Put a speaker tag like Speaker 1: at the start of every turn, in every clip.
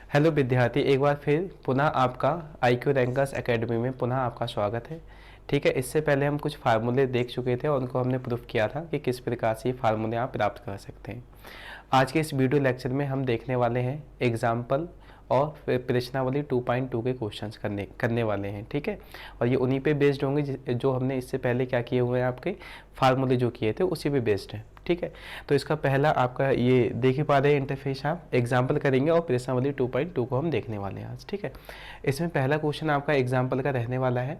Speaker 1: Hello विद्यार्थी, एक बार फिर पुनः आपका IQ रैंकर्स एकेडमी में पुनः आपका स्वागत है। ठीक है, इससे पहले हम कुछ फार्मूले देख चुके थे और उनको हमने प्रूफ किया था कि किस प्रकार से ये फार्मूले आप प्राप्त कर सकते हैं। आज के इस वीडियो लेक्चर में हम देखने वाले हैं एग्जाम्पल और प्रश्नावली 2.2 के क्वेश्चंस करने वाले हैं। ठीक है, और ये उन्हीं पे बेस्ड होंगे जो हमने इससे पहले क्या किए हुए हैं, आपके फार्मूले जो किए थे उसी पे बेस्ड है। ठीक है, तो इसका पहला आपका ये देख ही पा रहे हैं इंटरफेस, आप एग्जाम्पल करेंगे और प्रश्नावली 2.2 को हम देखने वाले हैं आज। ठीक है, इसमें पहला क्वेश्चन आपका एग्जाम्पल का रहने वाला है।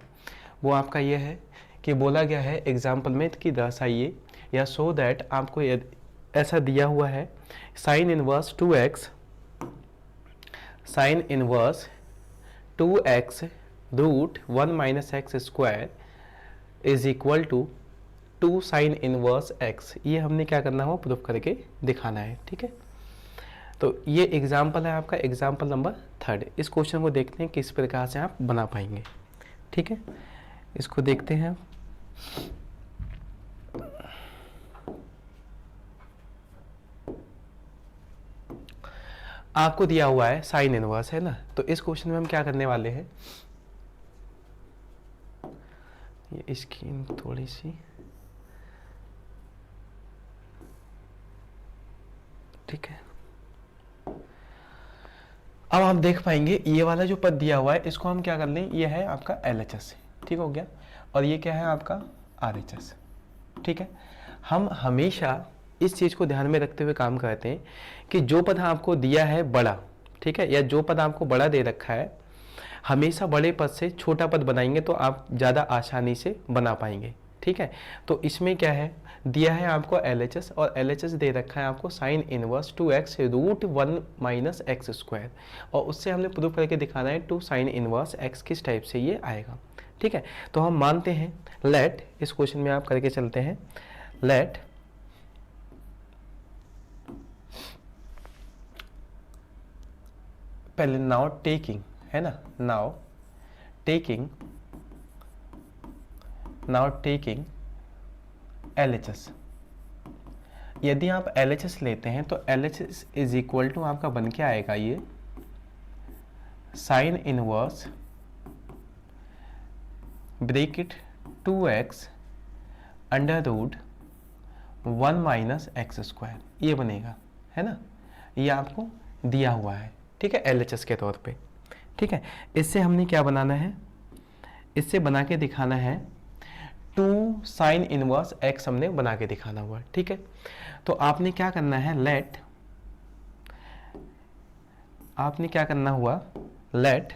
Speaker 1: वो आपका ये है कि बोला गया है एग्जाम्पल में कि दर्शाइए या सो दैट आपको ऐसा दिया हुआ है sine inverse 2x root 1 minus x square is equal to 2 sine inverse x। ये हमने क्या करना है, वो प्रूफ करके दिखाना है। ठीक है, तो ये एग्जाम्पल है आपका एग्जाम्पल नंबर 3। इस क्वेश्चन को देखते हैं किस प्रकार से आप बना पाएंगे। ठीक है, इसको देखते हैं। आपको दिया हुआ है साइन इनवर्स, है ना। तो इस क्वेश्चन में हम क्या करने वाले हैं, ये स्क्रीन थोड़ी सी, ठीक है, अब आप देख पाएंगे ये वाला जो पद दिया हुआ है इसको हम क्या कर लें, ये है आपका LHS, ठीक हो गया, और ये क्या है आपका RHS। ठीक है, हम हमेशा इस चीज को ध्यान में रखते हुए काम करते हैं कि जो पद आपको दिया है बड़ा, ठीक है, या जो पद आपको बड़ा दे रखा है, हमेशा बड़े पद से छोटा पद बनाएंगे तो आप ज़्यादा आसानी से बना पाएंगे। ठीक है, तो इसमें क्या है, दिया है आपको LHS और LHS दे रखा है आपको sine inverse 2x root 1 minus x square, और उससे हमने प्रूव करके दिखाना है 2 साइन इनवर्स x किस टाइप से ये आएगा। ठीक है, तो हम मानते हैं लेट, इस क्वेश्चन में आप करके चलते हैं, लेट पहले नाउ टेकिंग, है ना, नाउ टेकिंग LHS। यदि आप LHS लेते हैं तो LHS इज इक्वल टू आपका बन के आएगा ये sine inverse bracket 2x under root 1 minus x square, ये बनेगा, है ना, ये आपको दिया हुआ है। ठीक है, LHS के तौर पे। ठीक है, इससे हमने क्या बनाना है, इससे बना के दिखाना है 2 साइन इनवर्स x हमने बना के दिखाना हुआ। ठीक है, तो आपने क्या करना है, लेट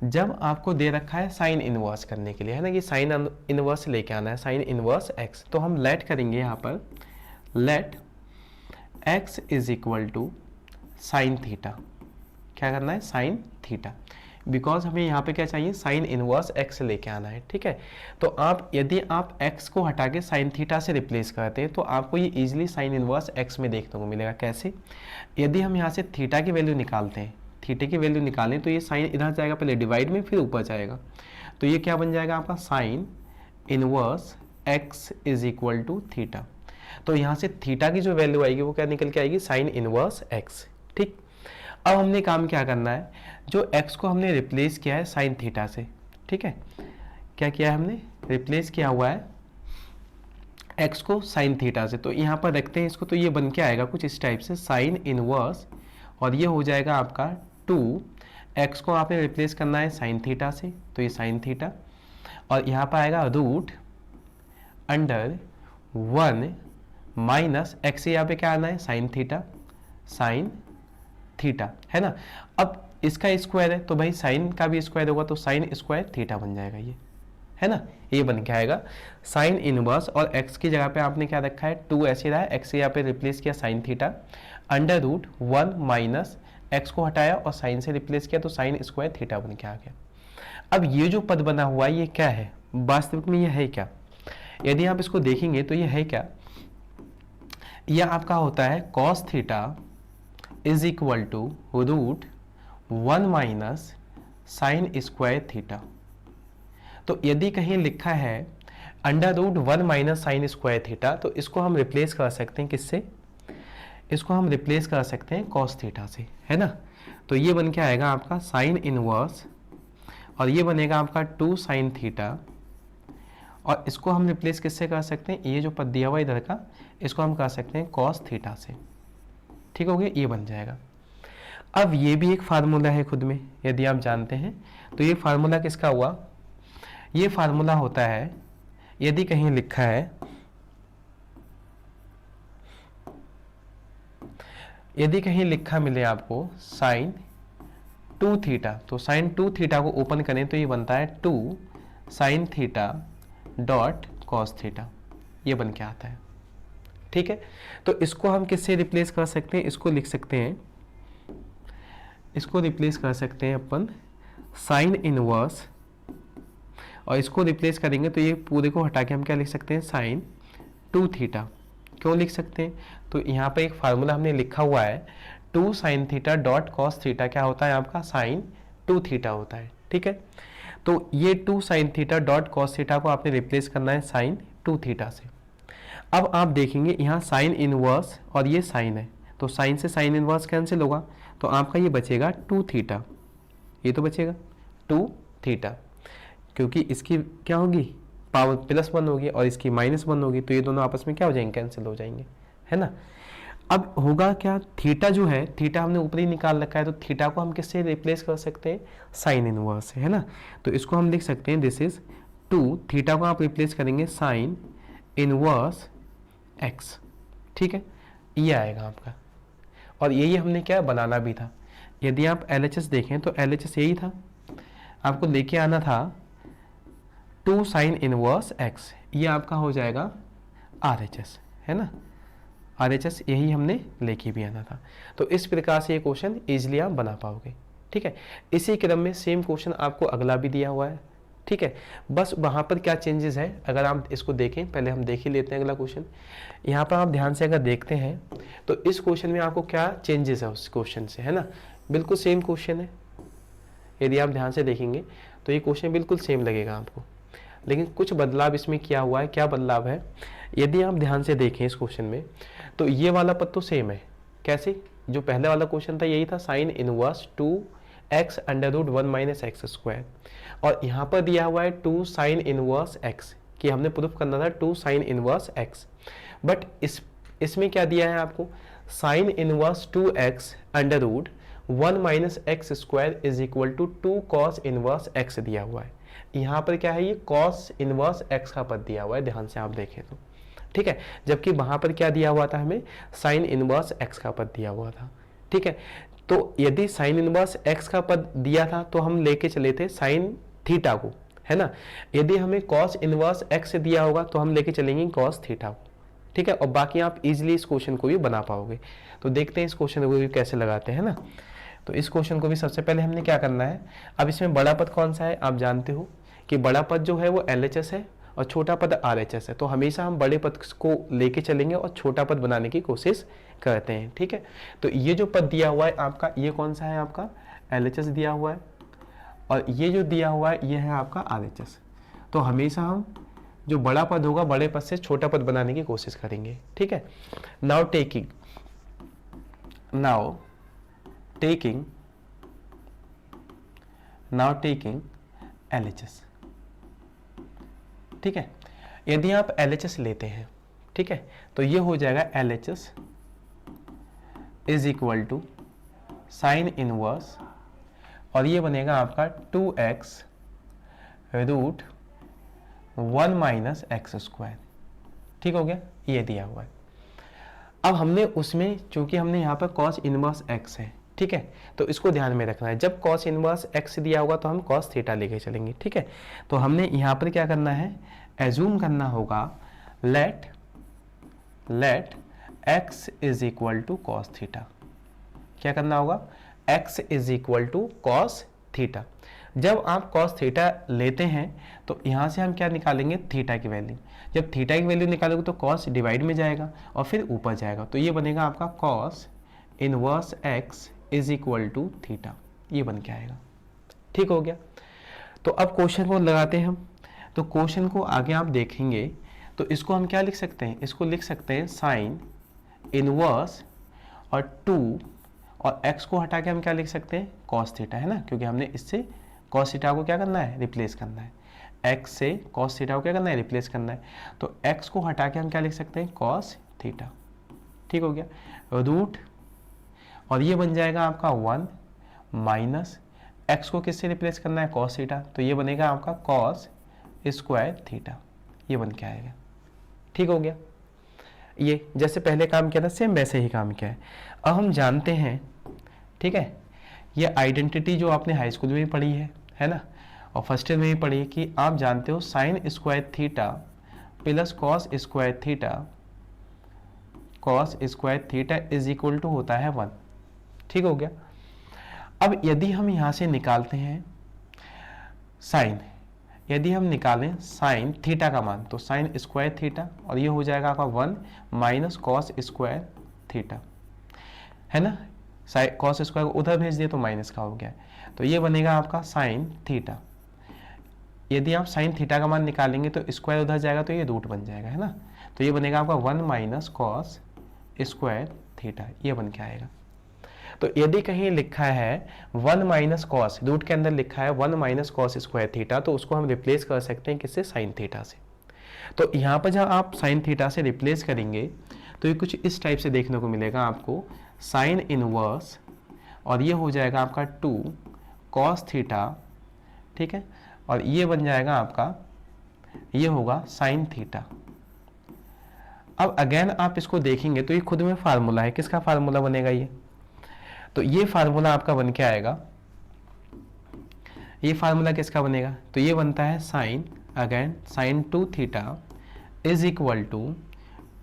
Speaker 1: जब आपको दे रखा है साइन इनवर्स करने के लिए, है ना, कि साइन इनवर्स लेके आना है, साइन इनवर्स x, तो हम लेट करेंगे यहाँ पर, let x is equal to sine theta. क्या करना है, साइन थीटा, बिकॉज हमें यहाँ पे क्या चाहिए, साइन इनवर्स x लेके आना है। ठीक है, तो आप यदि आप x को हटा के साइन थीटा से रिप्लेस करते हैं तो आपको ये इजीली साइन इनवर्स x में देखने को मिलेगा। कैसे, यदि हम यहाँ से थीटा की वैल्यू निकालते हैं, थीटे की वैल्यू निकालें तो ये साइन इधर जाएगा पहले डिवाइड में, फिर ऊपर जाएगा, तो ये क्या बन जाएगा आपका sine inverse x is equal to theta. तो यहाँ से थीटा की जो वैल्यू आएगी वो क्या निकल के आएगी, साइन इनवर्स x। ठीक, अब हमने काम क्या करना है, जो x को हमने रिप्लेस किया है साइन थीटा से। ठीक है, क्या किया है हमने, रिप्लेस किया हुआ है x को साइन थीटा से, तो यहाँ पर रखते हैं इसको, तो ये बन के आएगा कुछ इस टाइप से, साइन इनवर्स, और ये हो जाएगा आपका 2x को आपने रिप्लेस करना है साइन थीटा से, तो ये साइन थीटा, और यहाँ पर आएगा रूट अंडर 1 माइनस x से यहाँ पे क्या आना है, साइन थीटा, है ना। अब इसका स्क्वायर है तो भाई साइन का भी स्क्वायर होगा, तो साइन स्क्वायर थीटा बन जाएगा ये, है ना, ये बन के आएगा साइन इनवर्स, और x की जगह पे आपने क्या रखा है, 2 ऐसे रहा है, x से यहाँ पे रिप्लेस किया sine theta, under root 1 minus x को हटाया और साइन से रिप्लेस किया, तो साइन स्क्वायर थीटा बन के आ गया। अब ये जो पद बना हुआ है ये क्या है, वास्तविक में ये है क्या, यदि आप इसको देखेंगे तो ये है क्या, यह आपका होता है cos theta is equal to root 1 minus sine square theta. तो यदि कहीं लिखा है under root 1 minus sine square theta, तो इसको हम रिप्लेस कर सकते हैं किससे, इसको हम रिप्लेस कर सकते हैं कॉस थीटा से, है ना। तो ये बन के आएगा आपका साइन इनवर्स, और ये बनेगा आपका 2 साइन थीटा, और इसको हम रिप्लेस किससे कर सकते हैं, ये जो पद दिया हुआ इधर का, इसको हम कर सकते हैं कॉस थीटा से। ठीक हो गया, ये बन जाएगा। अब ये भी एक फार्मूला है खुद में, यदि आप जानते हैं तो ये फार्मूला किसका हुआ, ये फार्मूला होता है, यदि कहीं लिखा है, यदि कहीं लिखा मिले आपको साइन 2 थीटा, तो साइन 2 थीटा को ओपन करें तो ये बनता है 2 sine theta dot cos theta, ये बन के आता है। ठीक है, तो इसको हम किससे रिप्लेस कर सकते हैं, इसको लिख सकते हैं, इसको रिप्लेस कर सकते हैं अपन साइन इनवर्स, और इसको रिप्लेस करेंगे तो ये पूरे को हटा के हम क्या लिख सकते हैं, साइन 2 थीटा। क्यों लिख सकते हैं, तो यहाँ पर एक फार्मूला हमने लिखा हुआ है 2 sine theta dot cos theta, क्या होता है आपका साइन 2 थीटा होता है। ठीक है, तो ये 2 sine theta dot cos theta को आपने रिप्लेस करना है साइन 2 थीटा से। अब आप देखेंगे यहाँ साइन इनवर्स और ये साइन है, तो साइन से साइन इनवर्स कैंसिल होगा, तो आपका ये बचेगा 2 थीटा, ये तो बचेगा 2 थीटा, क्योंकि इसकी क्या होगी पावर +1 होगी और इसकी -1 होगी, तो ये दोनों आपस में क्या हो जाएंगे, कैंसिल हो जाएंगे, है ना। अब होगा क्या, थीटा जो है, थीटा हमने ऊपर ही निकाल रखा है, तो थीटा को हम किससे रिप्लेस कर सकते हैं, साइन इनवर्स से, है ना। तो इसको हम लिख सकते हैं दिस इज 2, थीटा को आप रिप्लेस करेंगे साइन इनवर्स एक्स। ठीक है, ये आएगा आपका, और यही हमने क्या बनाना भी था। यदि आप LHS देखें तो LHS यही था, आपको लेके आना था 2 साइन इनवर्स एक्स, ये आपका हो जाएगा RHS, है ना। RHS यही हमने लेके भी आना था। तो इस प्रकार से ये क्वेश्चन इजीली आप बना पाओगे। ठीक है, इसी क्रम में सेम क्वेश्चन आपको अगला भी दिया हुआ है। ठीक है, बस वहाँ पर क्या चेंजेस है अगर आप इसको देखें, पहले हम देख ही लेते हैं अगला क्वेश्चन। यहाँ पर आप ध्यान से अगर देखते हैं तो इस क्वेश्चन में आपको क्या चेंजेस है उस क्वेश्चन से, है ना। बिल्कुल सेम क्वेश्चन है, यदि आप ध्यान से देखेंगे तो ये क्वेश्चन बिल्कुल सेम लगेगा आपको, लेकिन कुछ बदलाव इसमें किया हुआ है। क्या बदलाव है, यदि आप ध्यान से देखें इस क्वेश्चन में तो ये वाला पद तो सेम है। कैसे, जो पहले वाला क्वेश्चन था यही था साइन इनवर्स 2x √1 - x², और यहाँ पर दिया हुआ है 2 साइन इनवर्स x, कि हमने प्रूफ करना था 2 साइन इनवर्स x, बट इसमें क्या दिया है आपको, sine inverse 2x √1 - x² is equal to 2 cos inverse x दिया हुआ है। यहाँ पर क्या है, ये कॉस इनवर्स x का पद दिया हुआ है, ध्यान से आप देखें तो। ठीक है, जबकि वहां पर क्या दिया हुआ था, हमें साइन इनवर्स x का पद दिया हुआ था। ठीक है, तो यदि साइन इनवर्स x का पद दिया था तो हम लेके चले थे साइन थीटा को, है ना। यदि हमें कॉस इनवर्स x दिया होगा तो हम लेके चलेंगे कॉस थीटा को। ठीक है, और बाकी आप इजीली इस क्वेश्चन को भी बना पाओगे। तो देखते हैं इस क्वेश्चन को भी कैसे लगाते हैं ना। तो इस क्वेश्चन को भी सबसे पहले हमने क्या करना है, अब इसमें बड़ा पद कौन सा है, आप जानते हो कि बड़ा पद जो है वो LHS है और छोटा पद RHS है, तो हमेशा हम बड़े पद को लेके चलेंगे और छोटा पद बनाने की कोशिश करते हैं। ठीक है, तो ये जो पद दिया हुआ है आपका, ये कौन सा है, आपका LHS दिया हुआ है, और ये जो दिया हुआ है ये है आपका RHS। तो हमेशा हम जो बड़ा पद होगा बड़े पद से छोटा पद बनाने की कोशिश करेंगे। ठीक है, नाउ टेकिंग LHS। ठीक है, यदि आप LHS लेते हैं, ठीक है, तो ये हो जाएगा LHS is equal to sine inverse, और ये बनेगा आपका 2x √1 - x²। ठीक हो गया, ये दिया हुआ है। अब हमने उसमें चूंकि हमने यहाँ पर कॉस इनवर्स x है, ठीक है, तो इसको ध्यान में रखना है, जब कॉस इनवर्स x दिया होगा तो हम कॉस थीटा लेके चलेंगे। ठीक है, तो हमने यहाँ पर क्या करना है, एज्यूम करना होगा let x is equal to cos theta. क्या करना होगा, x is equal to cos theta. जब आप कॉस थीटा लेते हैं तो यहाँ से हम क्या निकालेंगे, थीटा की वैल्यू। जब थीटा की वैल्यू निकालोगे तो कॉस डिवाइड में जाएगा और फिर ऊपर जाएगा, तो ये बनेगा आपका cos inverse x is equal to theta, ये बन के आएगा। ठीक हो गया, तो अब क्वेश्चन को लगाते हैं हम। तो क्वेश्चन को आगे आप देखेंगे तो इसको हम क्या लिख सकते हैं, इसको लिख सकते हैं साइन इनवर्स और 2 और x को हटा के हम क्या लिख सकते हैं, cos थीटा, है ना, क्योंकि हमने इससे cos थीटा को क्या करना है, रिप्लेस करना है। x से cos थीटा को क्या करना है, रिप्लेस करना है। तो x को हटा के हम क्या लिख सकते हैं, cos थीटा। ठीक हो गया, रूट, और ये बन जाएगा आपका 1 माइनस x को किससे रिप्लेस करना है, cos थीटा, तो ये बनेगा आपका cos स्क्वायर थीटा, ये बन के आएगा। ठीक हो गया, ये जैसे पहले काम किया था सेम वैसे ही काम किया है। अब हम जानते हैं, ठीक है, ये आइडेंटिटी जो आपने हाई स्कूल में भी पढ़ी है ना, और फर्स्ट ईयर में भी पढ़ी है कि आप जानते हो sine square theta plus cos square theta is equal to होता है 1। ठीक हो गया। अब यदि हम यहाँ से निकालते हैं साइन, यदि हम निकालें साइन थीटा का मान, तो साइन स्क्वायर थीटा, और ये हो जाएगा आपका 1 माइनस कॉस स्क्वायर थीटा, है ना, कॉस स्क्वायर को उधर भेज दिए तो माइनस का हो गया, तो ये बनेगा आपका साइन थीटा। यदि आप साइन थीटा का मान निकालेंगे तो स्क्वायर उधर जाएगा तो ये रूट बन जाएगा, है ना, तो ये बनेगा आपका 1 माइनस कॉस स्क्वायर थीटा, ये बन के आएगा। तो यदि कहीं लिखा है 1 माइनस कॉस, रूट के अंदर लिखा है 1 माइनस कॉस स्क्वायर थीटा, तो उसको हम रिप्लेस कर सकते हैं किससे, साइन थीटा से। तो यहाँ पर जब आप साइन थीटा से रिप्लेस करेंगे तो ये कुछ इस टाइप से देखने को मिलेगा आपको, साइन इनवर्स, और ये हो जाएगा आपका 2 कॉस थीटा, ठीक है, और ये बन जाएगा आपका, ये होगा साइन थीटा। अब अगेन आप इसको देखेंगे तो ये खुद में फार्मूला है, किसका फार्मूला बनेगा ये, तो ये फार्मूला आपका बन के आएगा, ये फार्मूला किसका बनेगा, तो ये बनता है sine, again sine 2 theta is equal to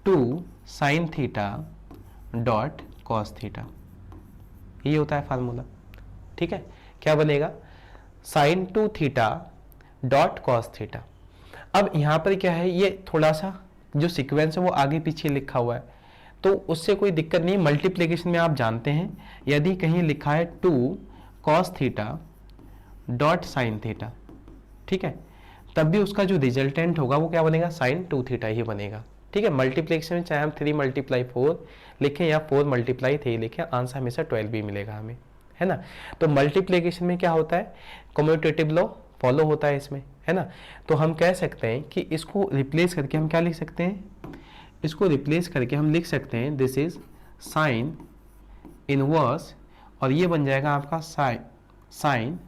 Speaker 1: 2 sine theta dot cos theta, ये होता है फार्मूला। ठीक है, क्या बनेगा, sine 2 theta dot cos theta. अब यहाँ पर क्या है, ये थोड़ा सा जो सीक्वेंस है वो आगे पीछे लिखा हुआ है, तो उससे कोई दिक्कत नहीं। मल्टीप्लिकेशन में आप जानते हैं यदि कहीं लिखा है 2 cos theta dot sine theta, ठीक है, तब भी उसका जो रिजल्टेंट होगा वो क्या बनेगा, साइन 2 थीटा ही बनेगा। ठीक है, मल्टीप्लिकेशन में चाहे हम 3 मल्टीप्लाई 4 लिखें या 4 मल्टीप्लाई 3 लिखें, आंसर हमेशा 12 भी मिलेगा हमें, है ना। तो मल्टीप्लिकेशन में क्या होता है, कम्यूटेटिव लॉ फॉलो होता है इसमें, है ना। तो हम कह सकते हैं कि इसको रिप्लेस करके हम क्या लिख सकते हैं, इसको रिप्लेस करके हम लिख सकते हैं दिस इज साइन इनवर्स, और ये बन जाएगा आपका साइन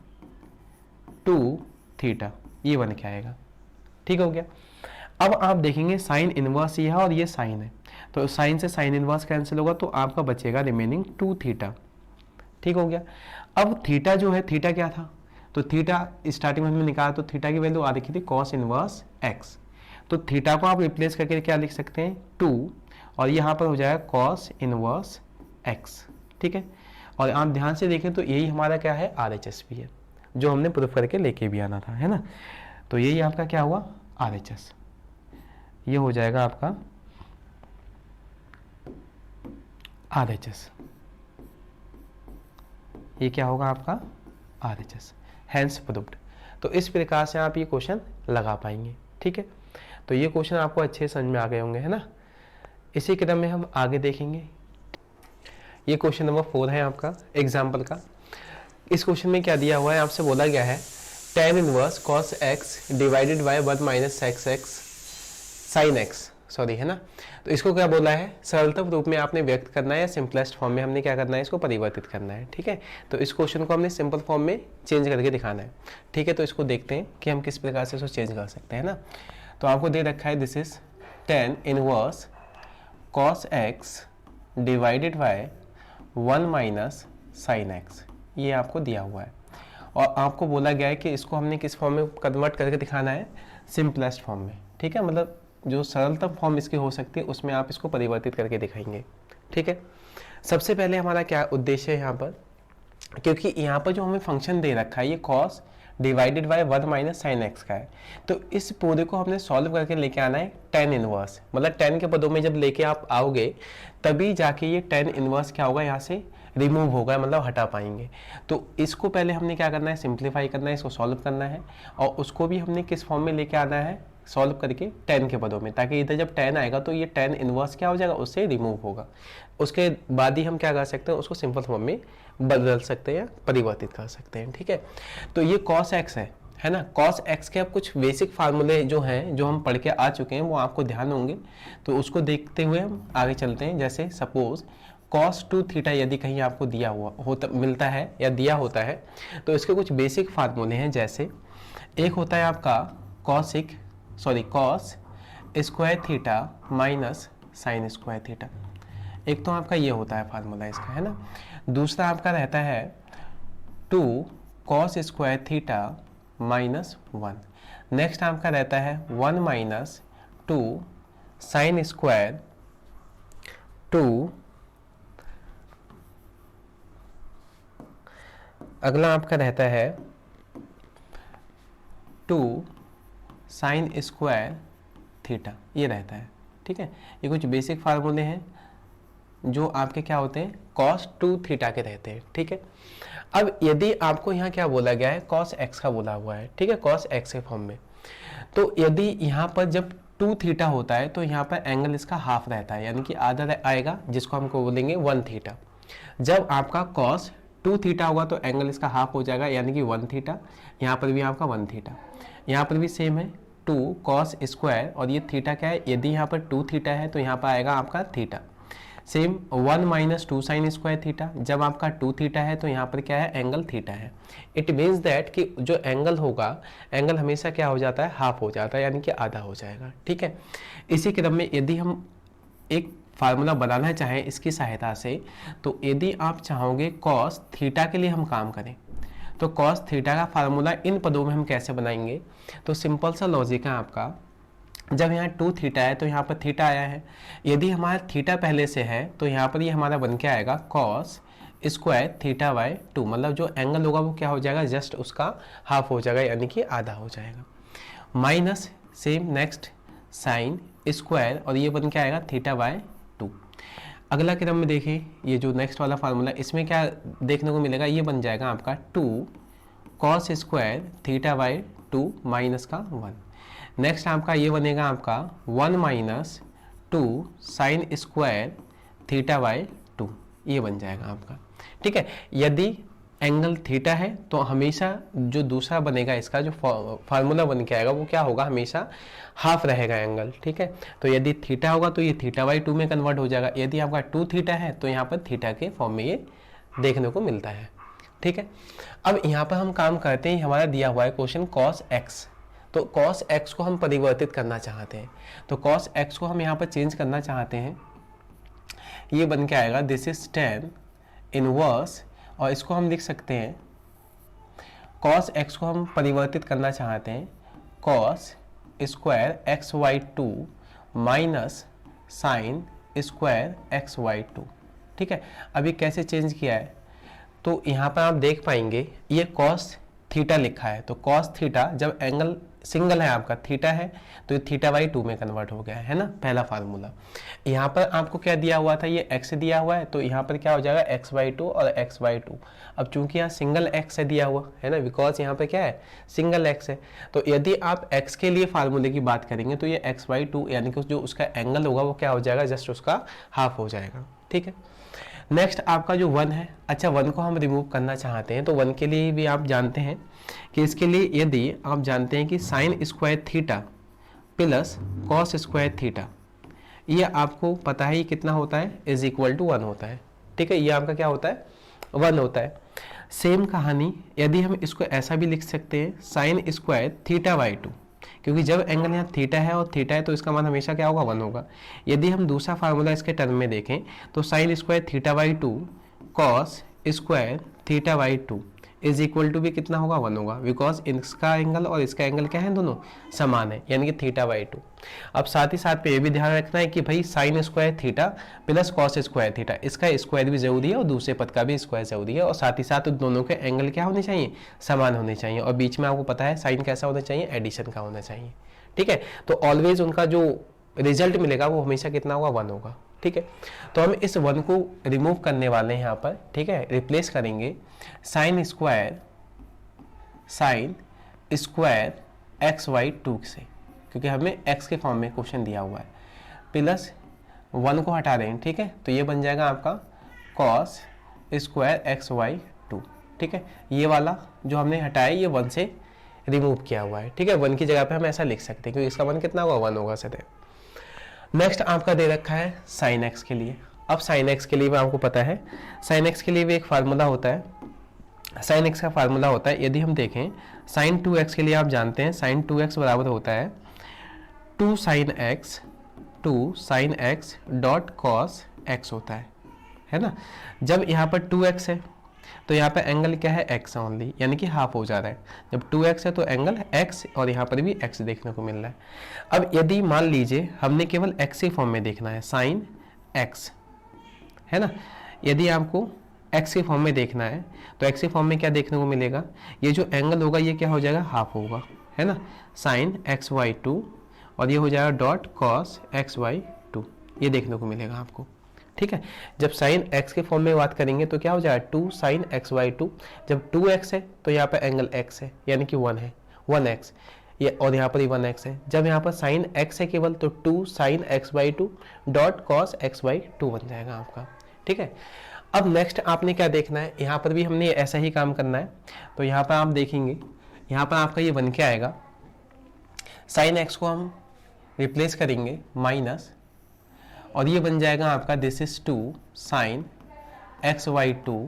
Speaker 1: 2 थीटा, ये बन के आएगा। ठीक हो गया। अब आप देखेंगे साइन इनवर्स ये है और ये साइन है, तो साइन से साइन इनवर्स कैंसिल होगा तो आपका बचेगा रिमेनिंग 2 थीटा। ठीक हो गया। अब थीटा जो है, थीटा क्या था, तो थीटा स्टार्टिंग में हमने निकाला तो थीटा की वैल्यू आ रखी थी कॉस इनवर्स एक्स, तो थीटा को आप रिप्लेस करके क्या लिख सकते हैं 2, और यहाँ पर हो जाएगा कॉस इनवर्स एक्स। ठीक है, और आप ध्यान से देखें तो यही हमारा क्या है, RHS भी है, जो हमने प्रूफ करके लेके भी आना था, है ना। तो यही आपका क्या हुआ, RHS, ये हो जाएगा आपका RHS, ये क्या होगा आपका RHS, हैंस प्रूव्ड। तो इस प्रकार से आप ये क्वेश्चन लगा पाएंगे। ठीक है, तो ये क्वेश्चन आपको अच्छे समझ में आ गए होंगे, है ना। इसी क्रम में हम आगे देखेंगे, ये क्वेश्चन नंबर 4 है आपका एग्जाम्पल का। इस क्वेश्चन में क्या दिया हुआ है, आपसे बोला गया है tan inverse cos x divided by 1 minus sex x sine x, sorry, है ना। तो इसको क्या बोला है, सरलतम रूप में आपने व्यक्त करना है या सिंपलेस्ट फॉर्म में हमने क्या करना है, इसको परिवर्तित करना है। ठीक है, तो इस क्वेश्चन को हमने सिंपल फॉर्म में चेंज करके दिखाना है। ठीक है, तो इसको देखते हैं कि हम किस प्रकार से इसको चेंज कर सकते हैं ना। तो आपको दे रखा है this is tan inverse cos x divided by 1 minus sine x, ये आपको दिया हुआ है, और आपको बोला गया है कि इसको हमने किस फॉर्म में कन्वर्ट करके दिखाना है, सिंपलेस्ट फॉर्म में। ठीक है, मतलब जो सरलतम फॉर्म इसकी हो सकती है उसमें आप इसको परिवर्तित करके दिखाएंगे। ठीक है, सबसे पहले हमारा क्या उद्देश्य है यहाँ पर, क्योंकि यहाँ पर जो हमें फंक्शन दे रखा है ये cos divided by 1 minus sine x का है, तो इस पूरे को हमने सॉल्व करके लेके आना है tan इनवर्स, मतलब tan के पदों में जब लेके आप आओगे तभी जाके ये tan इनवर्स क्या होगा, यहाँ से रिमूव होगा, मतलब हटा पाएंगे। तो इसको पहले हमने क्या करना है, सिंप्लीफाई करना है, इसको सॉल्व करना है, और उसको भी हमने किस फॉर्म में लेके आना है, सॉल्व करके tan के पदों में, ताकि इधर जब tan आएगा तो ये tan इनवर्स क्या हो जाएगा, उससे रिमूव होगा। उसके बाद ही हम क्या कर सकते हैं, उसको सिंपल फॉर्म में बदल सकते हैं या परिवर्तित कर सकते हैं। ठीक है, तो ये cos x है ना। cos x के अब कुछ बेसिक फार्मूले जो हैं, जो हम पढ़ के आ चुके हैं, वो आपको ध्यान होंगे, तो उसको देखते हुए हम आगे चलते हैं। जैसे सपोज cos 2 थीटा यदि कहीं आपको दिया हुआ होता मिलता है या दिया होता है, तो इसके कुछ बेसिक फार्मूले हैं। जैसे एक होता है आपका cos square theta minus sine square theta, एक तो आपका ये होता है फार्मूला इसका, है ना। दूसरा आपका रहता है 2 cos square theta minus 1। Next आपका रहता है 1 माइनस 2 साइन स्क्वायर 2। अगला आपका रहता है 2 साइन स्क्वायर थीटा, ये रहता है। ठीक है, ये कुछ बेसिक फार्मूले हैं जो आपके क्या होते हैं, cos 2 थीटा के रहते हैं। ठीक है, अब यदि आपको यहाँ क्या बोला गया है, cos x का बोला हुआ है। ठीक है, cos x के फॉर्म में, तो यदि यहाँ पर जब 2 थीटा होता है तो यहाँ पर एंगल इसका हाफ रहता है, यानी कि आधा आएगा, जिसको हमको बोलेंगे 1 थीटा। जब आपका cos 2 थीटा होगा तो एंगल इसका हाफ हो जाएगा, यानी कि 1 थीटा। यहाँ पर भी आपका 1 थीटा, यहाँ पर भी सेम है 2 cos स्क्वायर, और ये थीटा क्या है, यदि यहाँ पर 2 थीटा है तो यहाँ पर आएगा आपका theta. Same 1 minus 2 sine square theta, जब आपका 2 थीटा है तो यहाँ पर क्या है, एंगल थीटा है। इट मीन्स दैट कि जो एंगल होगा, एंगल हमेशा क्या हो जाता है, हाफ हो जाता है, यानी कि आधा हो जाएगा। ठीक है, इसी क्रम में यदि हम एक फार्मूला बनाना चाहें इसकी सहायता से, तो यदि आप चाहोगे cos थीटा के लिए हम काम करें, तो cos थीटा का फार्मूला इन पदों में हम कैसे बनाएंगे। तो सिंपल सा लॉजिक है आपका, जब यहाँ 2 थीटा है तो यहाँ पर थीटा आया है, यदि हमारा थीटा पहले से है तो यहाँ पर ये हमारा बन के आएगा cos स्क्वायर थीटा बाय 2, मतलब जो एंगल होगा वो क्या हो जाएगा, जस्ट उसका हाफ हो जाएगा, यानी कि आधा हो जाएगा। Minus same next sine square, और ये बन के आएगा थीटा बाय 2। अगला क्रम में देखें, ये जो नेक्स्ट वाला फार्मूला, इसमें क्या देखने को मिलेगा, ये बन जाएगा आपका 2 cos square theta by 2 minus का 1। नेक्स्ट आपका ये बनेगा आपका 1 minus 2 sine square theta by 2, ये बन जाएगा आपका। ठीक है, यदि एंगल थीटा है तो हमेशा जो दूसरा बनेगा, इसका जो फार्मूला बन के आएगा वो क्या होगा, हमेशा हाफ रहेगा एंगल। ठीक है, तो यदि थीटा होगा तो ये थीटा बाई 2 में कन्वर्ट हो जाएगा, यदि आपका 2 थीटा है तो यहाँ पर थीटा के फॉर्म में ये देखने को मिलता है। ठीक है, अब यहाँ पर हम काम करते हैं, हमारा दिया हुआ है क्वेश्चन cos x, तो cos x को हम परिवर्तित करना चाहते हैं, तो cos x को हम यहाँ पर चेंज करना चाहते हैं, ये बन के आएगा दिस इज tan इनवर्स, और इसको हम लिख सकते हैं, cos x को हम परिवर्तित करना चाहते हैं cos square x Y 2 minus sine square x Y 2। ठीक है, अभी कैसे चेंज किया है, तो यहाँ पर आप देख पाएंगे ये cos थीटा लिखा है, तो cos थीटा जब एंगल सिंगल है आपका थीटा है तो ये थीटा बाई 2 में कन्वर्ट हो गया है ना, पहला फार्मूला। यहाँ पर आपको क्या दिया हुआ था, ये x दिया हुआ है, तो यहाँ पर क्या हो जाएगा x बाई 2 और x बाई 2। अब चूंकि यहाँ सिंगल x है दिया हुआ है ना, बिकॉज यहाँ पे क्या है, सिंगल x है, तो यदि आप x के लिए फार्मूले की बात करेंगे तो ये x बाई 2, यानी कि जो उसका एंगल होगा वो क्या हो जाएगा, जस्ट उसका हाफ हो जाएगा। ठीक है, नेक्स्ट आपका जो 1 है, अच्छा 1 को हम रिमूव करना चाहते हैं, तो 1 के लिए भी आप जानते हैं कि इसके लिए यदि आप जानते हैं कि sign square theta plus cos square theta, ये आपको पता है ये कितना होता है, इज इक्वल टू 1 होता है। ठीक है, ये आपका क्या होता है, 1 होता है। सेम कहानी यदि हम इसको ऐसा भी लिख सकते हैं, साइन स्क्वायर थीटा बाई 2, क्योंकि जब एंगल यहाँ थीटा है और थीटा है तो इसका मान हमेशा क्या होगा, 1 होगा। यदि हम दूसरा फार्मूला इसके टर्म में देखें तो sine square theta by 2 cos square theta by 2 is equal to भी कितना होगा, 1 होगा, बिकॉज इसका एंगल और इसका एंगल क्या है, दोनों समान है, यानी कि थीटा बाई 2। अब साथ ही साथ पे ये भी ध्यान रखना है कि भाई sign square theta plus cos square theta, इसका स्क्वायर भी जरूरी है और दूसरे पद का भी स्क्वायर जरूरी है, और साथ ही साथ दोनों के एंगल क्या होने चाहिए, समान होने चाहिए, और बीच में आपको पता है साइन कैसा होना चाहिए, एडिशन का होना चाहिए। ठीक है, तो ऑलवेज उनका जो रिजल्ट मिलेगा वो हमेशा कितना होगा, 1 होगा। ठीक है, तो हम इस 1 को रिमूव करने वाले हैं यहाँ पर। ठीक है, रिप्लेस करेंगे साइन स्क्वायर एक्स वाई 2 से, क्योंकि हमें x के फॉर्म में क्वेश्चन दिया हुआ है, प्लस 1 को हटा दें, ठीक है, तो ये बन जाएगा आपका कॉस स्क्वायर एक्स वाई 2, ठीक है। ये वाला जो हमने हटाया ये 1 से रिमूव किया हुआ है, ठीक है। 1 की जगह पे हम ऐसा लिख सकते हैं क्योंकि इसका 1 कितना होगा, 1 होगा सदैव। नेक्स्ट आपका दे रखा है साइन एक्स के लिए। अब साइन एक्स के लिए भी आपको पता है, साइन एक्स के लिए भी एक फार्मूला होता है, साइन एक्स का फार्मूला होता है, यदि हम देखें साइन 2x के लिए आप जानते हैं साइन 2x बराबर होता है 2 sine x dot cos x होता है ना। जब यहाँ पर 2x है तो यहाँ पे एंगल क्या है, x ओनली, यानी कि हाफ हो जा रहा है। जब 2x है तो एंगल x और यहाँ पर भी x देखने को मिल रहा है। अब यदि मान लीजिए हमने केवल x के फॉर्म में देखना है, साइन x है ना, यदि आपको x के फॉर्म में देखना है तो x के फॉर्म में क्या देखने को मिलेगा, ये जो एंगल होगा ये क्या हो जाएगा, हाफ होगा, है ना, साइन एक्स वाई 2 और ये हो जाएगा डॉट कॉस एक्स वाई 2, ये देखने को मिलेगा आपको, ठीक है। जब साइन x के फॉर्म में बात करेंगे तो क्या हो जाएगा 2 साइन एक्स वाई 2, जब 2x है तो यहाँ पर एंगल x है यानी कि 1 है, 1x ये, और यहाँ पर ही 1x है। जब यहाँ पर साइन x है केवल तो 2 sine x Y 2 dot cos x Y 2 बन जाएगा आपका, ठीक है। अब नेक्स्ट आपने क्या देखना है, यहाँ पर भी हमने ऐसा ही काम करना है, तो यहाँ पर आप देखेंगे यहाँ पर आपका ये बन के आएगा, साइन एक्स को हम रिप्लेस करेंगे माइनस, और ये बन जाएगा आपका this is 2 sine x Y 2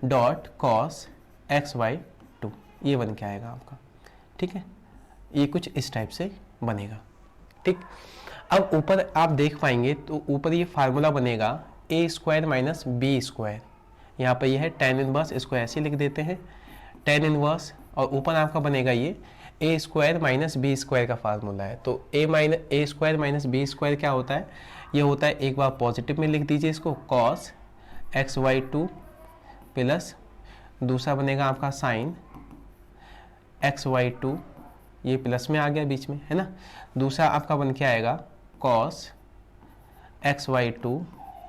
Speaker 1: dot cos x Y 2, ये बन के आएगा आपका, ठीक है। ये कुछ इस टाइप से बनेगा, ठीक। अब ऊपर आप देख पाएंगे तो ऊपर ये फार्मूला बनेगा ए स्क्वायर माइनस बी स्क्वायर, यहाँ पर ये है टेन इनवर्स, इसको ऐसे लिख देते हैं टेन इनवर्स, और ऊपर आपका बनेगा ये ए स्क्वायर माइनस बी स्क्वायर का फार्मूला है। तो ए स्क्वायर माइनस बी स्क्वायर क्या होता है, ये होता है, एक बार पॉजिटिव में लिख दीजिए इसको, कॉस एक्स वाई 2 प्लस दूसरा बनेगा आपका साइन एक्स वाई 2, ये प्लस में आ गया बीच में, है ना। दूसरा आपका बन के आएगा कॉस एक्स वाई 2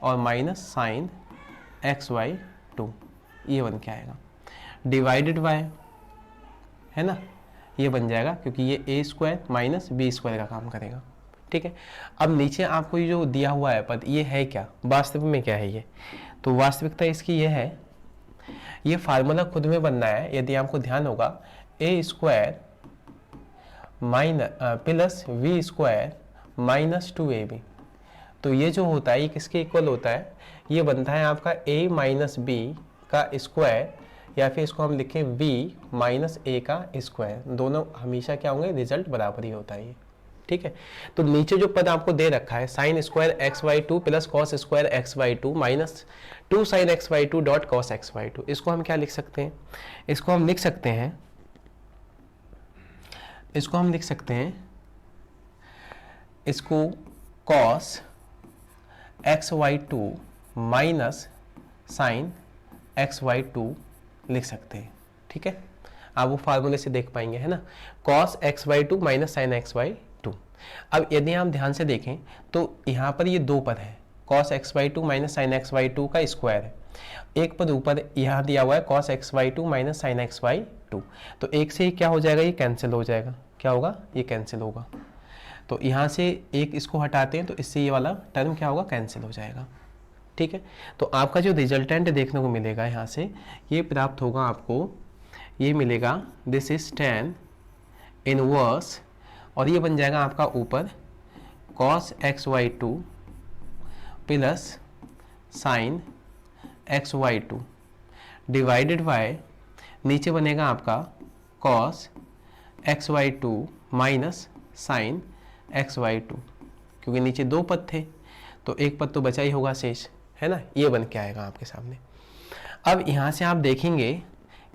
Speaker 1: और माइनस साइन एक्स वाई 2, ये बन के आएगा, डिवाइडेड बाय, है ना, ये बन जाएगा क्योंकि ये ए स्क्वायर माइनस बी स्क्वायर का काम करेगा, ठीक है। अब नीचे आपको ये जो दिया हुआ है पद, ये है क्या, वास्तविक में क्या है ये, तो वास्तविकता इसकी ये है, ये फार्मूला खुद में बनना है, यदि आपको ध्यान होगा a square minus plus b square minus 2ab, तो ये जो होता है ये किसके इक्वल होता है, ये बनता है आपका a माइनस बी का स्क्वायर, या फिर इसको हम लिखें v माइनस a का स्क्वायर, दोनों हमेशा क्या होंगे, रिजल्ट बराबर ही होता है ये, ठीक है। तो नीचे जो पद आपको दे रखा है sine square x Y 2 plus cos square x Y 2 minus 2 sine x Y 2 dot cos x Y 2, इसको हम क्या लिख सकते हैं, इसको हम लिख सकते हैं, इसको cos x Y 2 minus sine x Y 2 लिख सकते हैं, ठीक है। आप वो फार्मूले से देख पाएंगे, है ना, cos x Y 2 minus sine x Y 2। अब यदि हम ध्यान से देखें तो यहाँ पर ये दो पद है, cos x Y 2 minus sine x Y 2 का स्क्वायर है, एक पद ऊपर यहाँ दिया हुआ है cos x Y 2 minus sine x Y 2, तो एक से ही क्या हो जाएगा, ये कैंसिल हो जाएगा, क्या होगा, ये कैंसिल होगा, तो यहाँ से एक इसको हटाते हैं तो इससे ये वाला टर्म क्या होगा, कैंसिल हो जाएगा, ठीक है। तो आपका जो रिजल्टेंट देखने को मिलेगा यहाँ से ये प्राप्त होगा आपको, ये मिलेगा दिस इज टेन इनवर्स, और ये बन जाएगा आपका ऊपर cos x Y 2 plus sine x Y 2 divided by, नीचे बनेगा आपका cos x Y 2 minus sine x Y 2, क्योंकि नीचे दो पद थे तो एक पद तो बचा ही होगा शेष, है ना, ये बन के आएगा आपके सामने। अब यहाँ से आप देखेंगे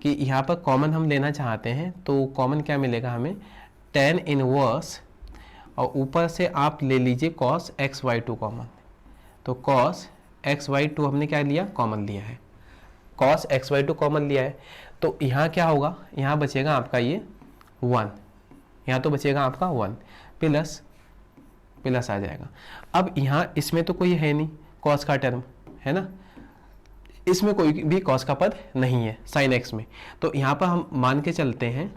Speaker 1: कि यहाँ पर कॉमन हम लेना चाहते हैं, तो कॉमन क्या मिलेगा हमें, टेन इनवर्स, और ऊपर से आप ले लीजिए कॉस एक्स वाई 2 कॉमन, तो कॉस एक्स वाई 2 हमने क्या लिया, कॉमन लिया है, कॉस एक्स वाई 2 कॉमन लिया है, तो यहाँ क्या होगा, यहाँ बचेगा आपका ये 1, यहाँ तो बचेगा आपका 1 प्लस प्लस आ जाएगा। अब यहाँ इसमें तो कोई है नहीं कॉस का टर्म, है ना, इसमें कोई भी कॉस का पद नहीं है साइन एक्स में, तो यहाँ पर हम मान के चलते हैं,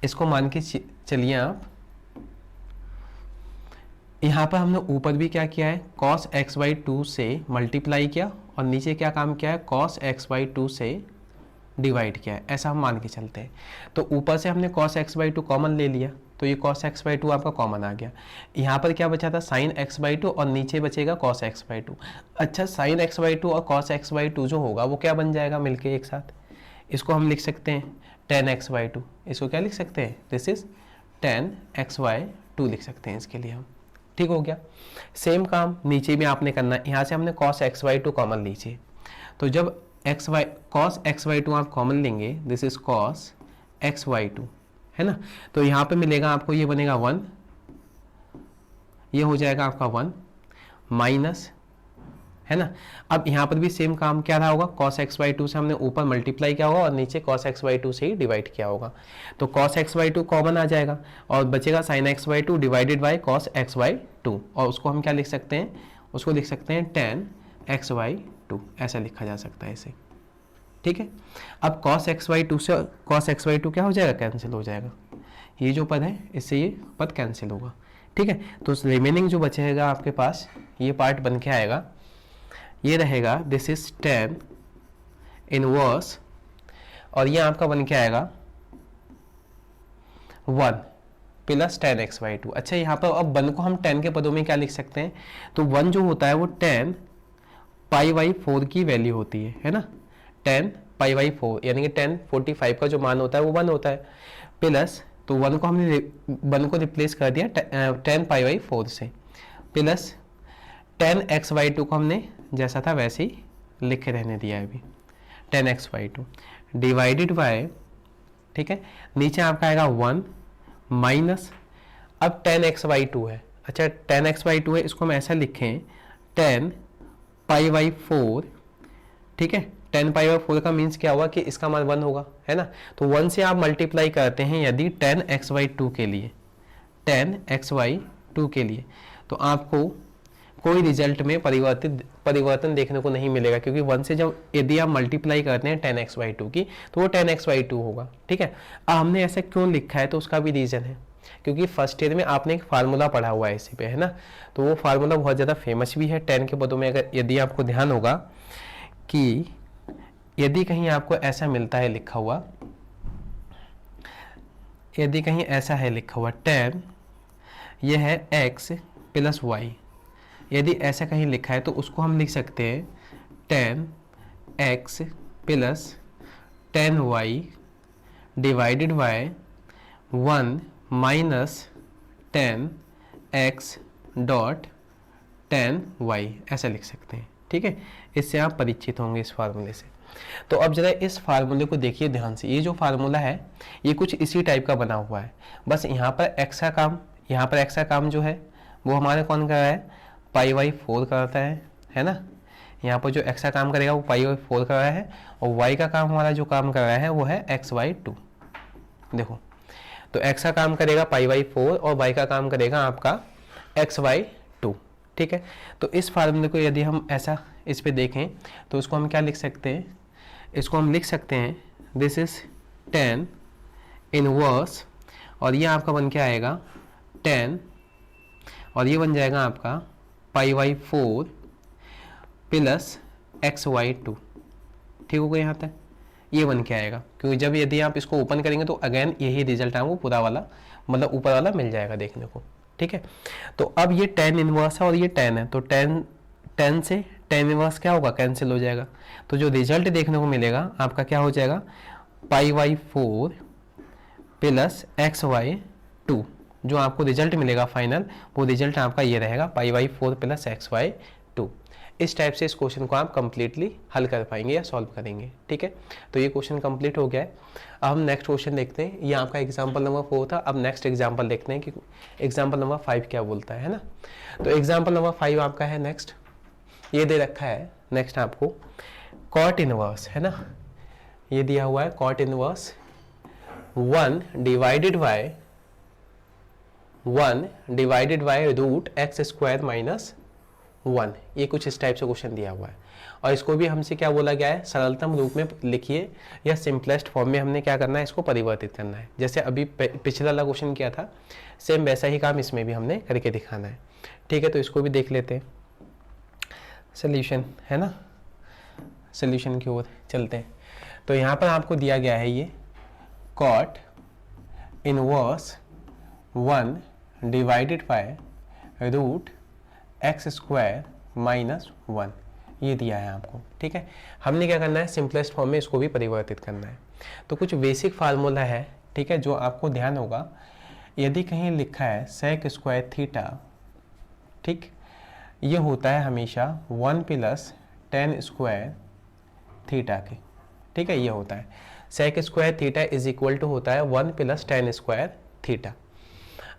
Speaker 1: इसको मान के चलिए आप यहाँ पर हमने ऊपर भी क्या किया है, cos x/2 से मल्टीप्लाई किया और नीचे क्या काम किया है, cos x/2 से डिवाइड किया है, ऐसा हम मान के चलते हैं। तो ऊपर से हमने cos x/2 कॉमन ले लिया, तो ये cos x/2 आपका कॉमन आ गया। यहाँ पर क्या बचा था, sin x/2 और नीचे बचेगा cos x/2। अच्छा, sin x/2 और cos x/2 जो होगा वो क्या बन जाएगा मिलके एक साथ, इसको हम लिख सकते हैं tan x/2। इसको क्या लिख सकते हैं, दिस इज tan x/2 लिख सकते हैं इसके लिए हम। ठीक हो गया। सेम काम नीचे भी आपने करना है। यहाँ से हमने cos x/2 कॉमन लीजिए, तो जब cos x/2 आप कॉमन लेंगे, दिस इज cos x/2 है ना, तो यहाँ पे मिलेगा आपको, ये बनेगा 1, ये हो जाएगा आपका 1 माइनस, है ना। अब यहाँ पर भी सेम काम क्या रहा होगा, cos x/2 से हमने ऊपर मल्टीप्लाई किया होगा और नीचे cos x/2 से ही डिवाइड किया होगा, तो cos x/2 कॉमन आ जाएगा और बचेगा sin x/2 divided by cos x/2, और उसको हम क्या लिख सकते हैं, उसको लिख सकते हैं tan x/2, ऐसा लिखा जा सकता है इसे। ठीक है, अब cos x/2 से cos x/2 क्या हो जाएगा, कैंसिल हो जाएगा, ये जो पद है इससे ये पद कैंसिल होगा। ठीक है, तो रिमेनिंग जो बचेगा आपके पास, ये पार्ट बन के आएगा, ये रहेगा दिस इज tan इनवर्स, और ये आपका बन के आएगा 1 प्लस tan x/2। अच्छा, यहाँ पर अब 1 को हम tan के पदों में क्या लिख सकते हैं, तो 1 जो होता है वो tan π/4 की वैल्यू होती है ना, tan π/4 यानी कि tan 45 का जो मान होता है वो 1 होता है, प्लस तो 1 को हमने 1 को रिप्लेस कर दिया tan π/4 से, प्लस tan x/2 को हमने जैसा था वैसे ही लिख के रहने दिया है अभी, tan x/2 डिवाइडेड बाय, ठीक है, नीचे आपका आएगा 1 माइनस, अब tan x/2 है। अच्छा, tan x/2 है, इसको हम ऐसा लिखें tan π/4, ठीक है, tan π/4 का मीन्स क्या हुआ कि इसका मान 1 होगा, है ना, तो 1 से आप मल्टीप्लाई करते हैं यदि tan x/2 के लिए, tan x/2 के लिए, तो आपको कोई रिजल्ट में परिवर्तन देखने को नहीं मिलेगा, क्योंकि 1 से जब यदि आप मल्टीप्लाई करते हैं tan x/2 की, तो वो tan x/2 होगा। ठीक है, अब हमने ऐसा क्यों लिखा है, तो उसका भी रीज़न है, क्योंकि फर्स्ट ईयर में आपने एक फार्मूला पढ़ा हुआ है इसी पे, है ना, तो वो फार्मूला बहुत ज़्यादा फेमस भी है tan के पदों में। अगर यदि आपको ध्यान होगा कि यदि कहीं आपको ऐसा मिलता है लिखा हुआ, यदि कहीं ऐसा है लिखा हुआ tan, यह है x प्लस वाई, यदि ऐसा कहीं लिखा है तो उसको हम लिख सकते हैं tan x plus tan y divided by 1 minus tan x dot tan y, ऐसा लिख सकते हैं। ठीक है, इससे आप परिचित होंगे इस फार्मूले से। तो अब जरा इस फार्मूले को देखिए ध्यान से, ये जो फार्मूला है ये कुछ इसी टाइप का बना हुआ है, बस यहाँ पर x का काम, यहाँ पर x का काम जो है वो हमारे कौन कर रहा है, π/4 करता है ना, यहाँ पर जो x का काम करेगा वो π/4 कर रहा है, और y का काम हमारा जो काम कर रहा है वो है x/2। देखो, तो x का काम करेगा π/4 और y का काम करेगा आपका x/2। ठीक है, तो इस फार्मूले को यदि हम ऐसा इस पे देखें तो उसको हम क्या लिख सकते हैं, इसको हम लिख सकते हैं दिस इज tan इनवर्स, और ये आपका बन के आएगा tan, और ये बन जाएगा आपका π/4 प्लस x/2। ठीक हो गया यहाँ तक, ये बन के आएगा, क्योंकि जब यदि आप इसको ओपन करेंगे तो अगेन यही रिजल्ट आपको पूरा वाला मतलब ऊपर वाला मिल जाएगा देखने को। ठीक है, तो अब ये tan इनवर्स है और ये tan है, तो tan से tan इनवर्स क्या होगा, कैंसिल हो जाएगा, तो जो रिजल्ट देखने को मिलेगा आपका क्या हो जाएगा, π/4 प्लस x/2, जो आपको रिजल्ट मिलेगा फाइनल, वो रिजल्ट आपका ये रहेगा π/4 प्लस x/2। इस टाइप से इस क्वेश्चन को आप कंप्लीटली हल कर पाएंगे या सॉल्व करेंगे। ठीक है, तो ये क्वेश्चन कंप्लीट हो गया है। अब हम नेक्स्ट क्वेश्चन देखते हैं, ये आपका एग्जाम्पल नंबर 4 था। अब नेक्स्ट एग्जाम्पल देखते हैं कि एग्जाम्पल नंबर 5 क्या बोलता है ना। तो एग्जाम्पल नंबर 5 आपका है नेक्स्ट, ये दे रखा है नेक्स्ट आपको cot इनवर्स, है ना, ये दिया हुआ है cot inverse 1 divided by root x square minus 1, ये कुछ इस टाइप से क्वेश्चन दिया हुआ है। और इसको भी हमसे क्या बोला गया है, सरलतम रूप में लिखिए या सिंपलेस्ट फॉर्म में हमने क्या करना है, इसको परिवर्तित करना है। जैसे अभी पिछला वाला क्वेश्चन किया था, सेम वैसा ही काम इसमें भी हमने करके दिखाना है। ठीक है, तो इसको भी देख लेते हैं। सोल्यूशन है ना, सोल्यूशन की ओर चलते हैं। तो यहाँ पर आपको दिया गया है ये cot inverse 1 divided by root x square minus 1, ये दिया है आपको। ठीक है, हमने क्या करना है, सिंपलेस्ट फॉर्म में इसको भी परिवर्तित करना है। तो कुछ बेसिक फार्मूला है, ठीक है, जो आपको ध्यान होगा। यदि कहीं लिखा है सेक स्क्वायर थीटा, ठीक, ये होता है हमेशा 1 प्लस टेन स्क्वायर थीटा के। ठीक है, ये होता है sec square theta is equal to होता है 1 प्लस टेन स्क्वायर थीटा।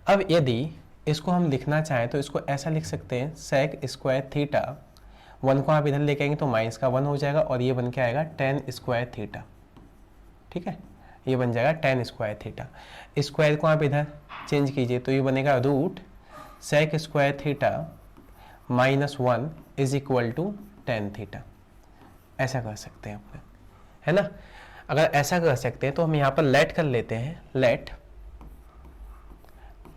Speaker 1: अब यदि इसको हम लिखना चाहें तो इसको ऐसा लिख सकते हैं, सेक स्क्वायर थीटा, 1 को आप इधर लेके आएंगे तो माइनस का 1 हो जाएगा और ये बन के आएगा टेन स्क्वायर थीटा। ठीक है, ये बन जाएगा टेन स्क्वायर थीटा। स्क्वायर को आप इधर चेंज कीजिए तो ये बनेगा root sec square theta minus 1 is equal to tan theta. ऐसा कर सकते हैं अपने, है ना। अगर ऐसा कर सकते हैं तो हम यहाँ पर लेट कर लेते हैं।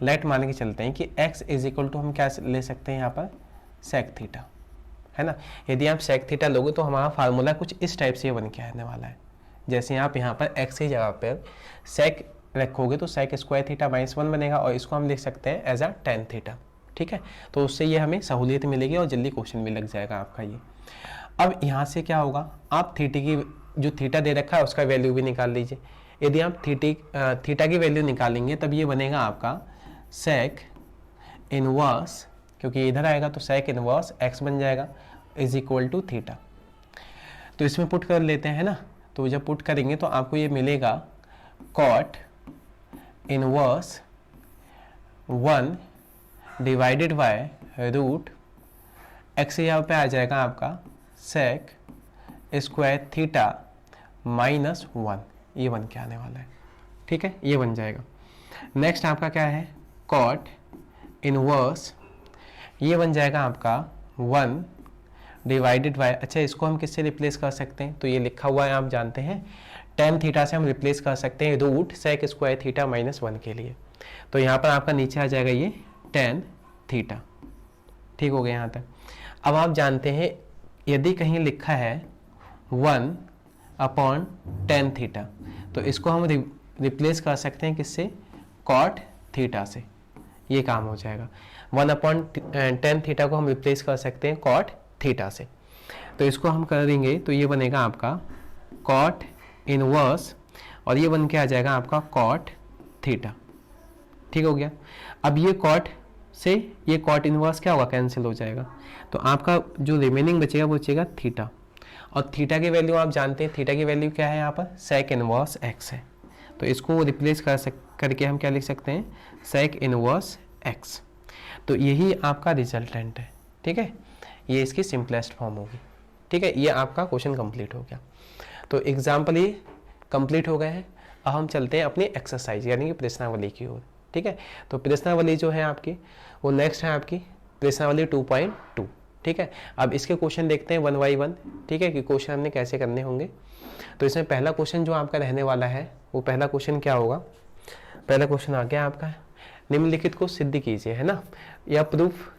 Speaker 1: लेट मान के चलते हैं कि x इज इक्वल टू हम क्या ले सकते हैं यहाँ पर, सेक थीटा, है ना। यदि आप सेक थीटा लोगे तो हमारा फार्मूला कुछ इस टाइप से बन के आने वाला है। जैसे आप यहाँ पर x की जगह पर सेक रखोगे तो सेक स्क्वायर थीटा माइनस 1 बनेगा और इसको हम लिख सकते हैं एज अ टेन थीटा। ठीक है, तो उससे ये हमें सहूलियत मिलेगी और जल्दी क्वेश्चन भी लग जाएगा आपका ये। अब यहाँ से क्या होगा, आप थीटा की जो थीटा दे रखा है उसका वैल्यू भी निकाल लीजिए। यदि आप थीटा की वैल्यू निकालेंगे तब ये बनेगा आपका सेक इनवर्स, क्योंकि इधर आएगा तो सेक इनवर्स x बन जाएगा इज इक्वल टू थीटा। तो इसमें पुट कर लेते हैं ना, तो जब पुट करेंगे तो आपको ये मिलेगा cot inverse 1 divided by root x, यहाँ पे आ जाएगा आपका सेक स्क्वायर थीटा माइनस 1, ये बन के आने वाला है। ठीक है, ये बन जाएगा। नेक्स्ट आपका क्या है, कॉट इनवर्स, ये बन जाएगा आपका 1 डिवाइडेड बाय, अच्छा इसको हम किससे रिप्लेस कर सकते हैं, तो ये लिखा हुआ है आप जानते हैं, टेन थीटा से हम रिप्लेस कर सकते हैं root sec square theta minus 1 के लिए। तो यहाँ पर आपका नीचे आ जाएगा ये टेन थीटा। ठीक हो गया यहाँ तक। अब आप जानते हैं यदि कहीं लिखा है 1 अपॉन टेन थीटा, तो इसको हम रिप्लेस कर सकते हैं किससे, कॉट थीटा से, ये काम हो जाएगा। 1 अपॉन टेन थीटा को हम रिप्लेस कर सकते हैं कॉट थीटा से। तो इसको हम करेंगे तो ये बनेगा आपका कॉट इनवर्स और ये बन के आ जाएगा आपका कॉट थीटा। ठीक हो गया। अब ये कॉट से ये कॉट इनवर्स क्या होगा, कैंसिल हो जाएगा, तो आपका जो रिमेनिंग बचेगा वो बचेगा थीटा। और थीटा की वैल्यू आप जानते हैं, थीटा की वैल्यू क्या है यहाँ पर, सेक इनवर्स एक्स है। तो इसको रिप्लेस करके हम क्या लिख सकते हैं, सेक इनवर्स एक्स। तो यही आपका रिजल्टेंट है। ठीक है, ये इसकी सिंपलेस्ट फॉर्म होगी। ठीक है, ये आपका क्वेश्चन कंप्लीट हो गया। तो एग्जाम्पल ये कंप्लीट हो गए हैं। अब हम चलते हैं अपनी एक्सरसाइज यानी कि प्रश्नावली की ओर। ठीक है, तो प्रश्नावली जो है आपकी वो नेक्स्ट है आपकी प्रश्नावली 2.2। ठीक है, अब इसके क्वेश्चन देखते हैं 1 by 1। ठीक है, कि क्वेश्चन हमने कैसे करने होंगे। तो इसमें पहला क्वेश्चन जो आपका रहने वाला है वो पहला क्वेश्चन क्या होगा, पहला क्वेश्चन आ गया आपका, निम्नलिखित को सिद्ध कीजिए, है ना, या प्रूफ,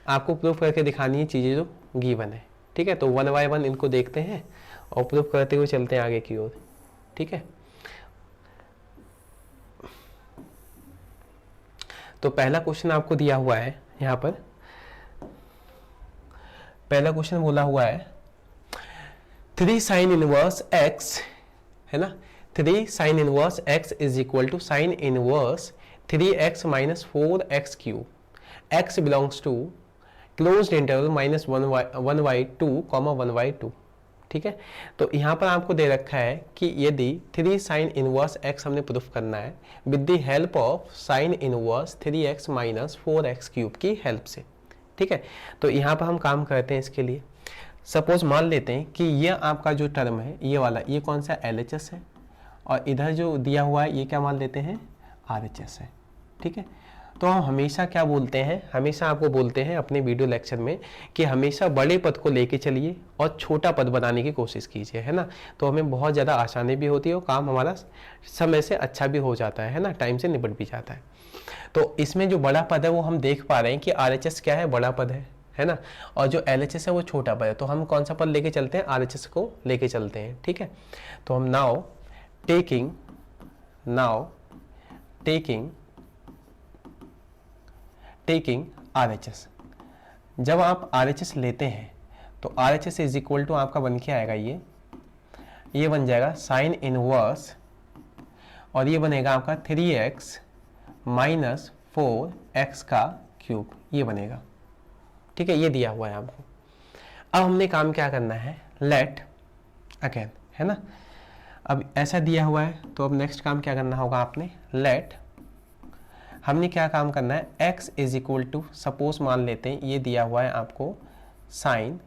Speaker 1: आपको प्रूफ करके दिखानी है चीज़ें जो गिवन है। ठीक है, तो 1 by 1 इनको देखते हैं और प्रूफ करते हुए चलते हैं आगे की ओर। ठीक है, तो पहला क्वेश्चन आपको दिया हुआ है यहाँ पर, पहला क्वेश्चन बोला हुआ है 3 साइन इनवर्स x, है ना, 3 sine inverse x is equal to sine inverse 3x minus 4x cube, x belongs to closed interval minus 1/2 comma 1/2। ठीक है, तो यहाँ पर आपको दे रखा है कि यदि 3 साइन इनवर्स x हमने प्रूफ करना है with the help of sine inverse 3x minus 4x cube की हेल्प से। ठीक है, तो यहाँ पर हम काम करते हैं इसके लिए। सपोज मान लेते हैं कि ये आपका जो टर्म है ये वाला, ये कौन सा LHS है और इधर जो दिया हुआ है ये क्या मान लेते हैं, RHS है। ठीक है, तो हम हमेशा क्या बोलते हैं, हमेशा आपको बोलते हैं अपने वीडियो लेक्चर में कि हमेशा बड़े पद को लेके चलिए और छोटा पद बनाने की कोशिश कीजिए, है ना, तो हमें बहुत ज़्यादा आसानी भी होती है और काम हमारा समय से अच्छा भी हो जाता है ना, टाइम से निपट भी जाता है। तो इसमें जो बड़ा पद है वो हम देख पा रहे हैं कि RHS क्या है, बड़ा पद है ना, और जो LHS है वो छोटा पद है। तो हम कौन सा पद लेके चलते हैं, RHS को लेके चलते हैं, ठीक है। तो हम नाउ टेकिंग RHS, जब आप RHS लेते हैं तो RHS इज इक्वल टू आपका बन के आएगा ये बन जाएगा साइन इनवर्स, और ये बनेगा आपका 3x माइनस 4x का क्यूब, ये बनेगा, ठीक है। ये दिया हुआ है आपको। अब हमने काम क्या करना है, लेट अगेन, है ना। अब ऐसा दिया हुआ है तो अब नेक्स्ट काम क्या करना होगा आपने, लेट, हमने क्या काम करना है, x is equal to, suppose मान लेते हैं ये दिया हुआ है आपको साइन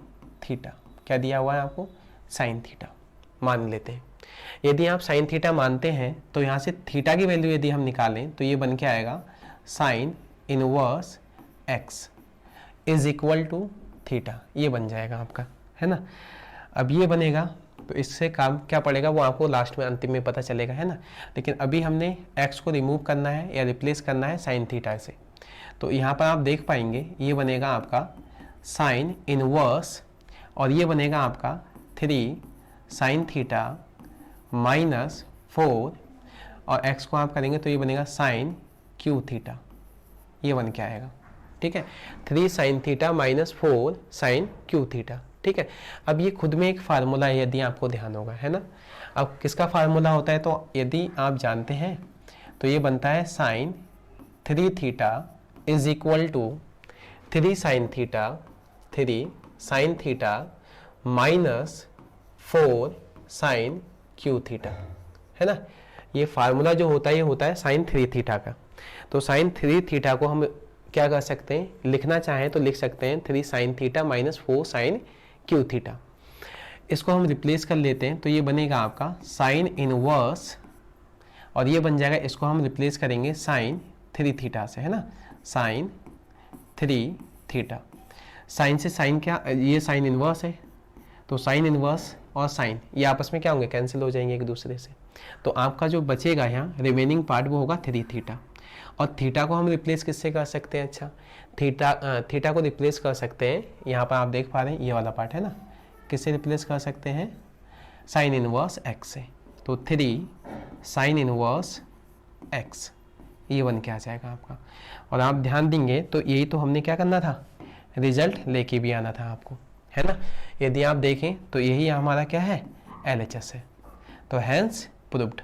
Speaker 1: थीटा, क्या दिया हुआ है आपको, साइन थीटा मान लेते हैं। यदि आप साइन थीटा मानते हैं तो यहाँ से थीटा की वैल्यू यदि हम निकालें तो ये बन के आएगा sine inverse x is equal to theta, ये बन जाएगा आपका, है ना। अब ये बनेगा तो इससे काम क्या पड़ेगा वो आपको लास्ट में अंतिम में पता चलेगा, है ना। लेकिन अभी हमने x को रिमूव करना है या रिप्लेस करना है साइन थीटा से। तो यहाँ पर आप देख पाएंगे ये बनेगा आपका साइन इनवर्स, और ये बनेगा आपका 3 साइन थीटा माइनस 4, और x को आप करेंगे तो ये बनेगा साइन क्यू थीटा, ये बन के आएगा, ठीक है। 3 sine theta minus 4 sine cube theta, ठीक है। अब ये खुद में एक फार्मूला है, यदि आपको ध्यान होगा, है ना। अब किसका फार्मूला होता है, तो यदि आप जानते हैं तो ये बनता है sine 3 theta is equal to 3 sine theta minus 4 sine cube theta, है ना। ये फार्मूला जो होता है ये होता है साइन 3 थीटा का। तो साइन 3 थीटा को हम क्या कर सकते हैं, लिखना चाहें तो लिख सकते हैं 3 sine theta minus 4 sine cube theta. इसको हम रिप्लेस कर लेते हैं तो ये बनेगा आपका साइन इनवर्स, और ये बन जाएगा, इसको हम रिप्लेस करेंगे साइन 3 थीटा से, है ना, साइन 3 थीटा। साइन से साइन क्या, ये साइन इनवर्स है तो साइन इनवर्स और साइन ये आपस में क्या होंगे, कैंसिल हो जाएंगे एक दूसरे से। तो आपका जो बचेगा यहाँ रिमेनिंग पार्ट वो होगा 3 थीटा, और थीटा को हम रिप्लेस किससे कर सकते हैं, अच्छा थीटा को रिप्लेस कर सकते हैं, यहाँ पर आप देख पा रहे हैं ये वाला पार्ट है ना, किससे रिप्लेस कर सकते हैं, साइन इनवर्स x से। तो 3 साइन इनवर्स x, ये बन के आ जाएगा आपका। और आप ध्यान देंगे तो यही तो हमने क्या करना था, रिजल्ट लेके भी आना था आपको, है ना। यदि आप देखें तो यही हमारा क्या है, LHS है, तो हैंस प्रूव्ड,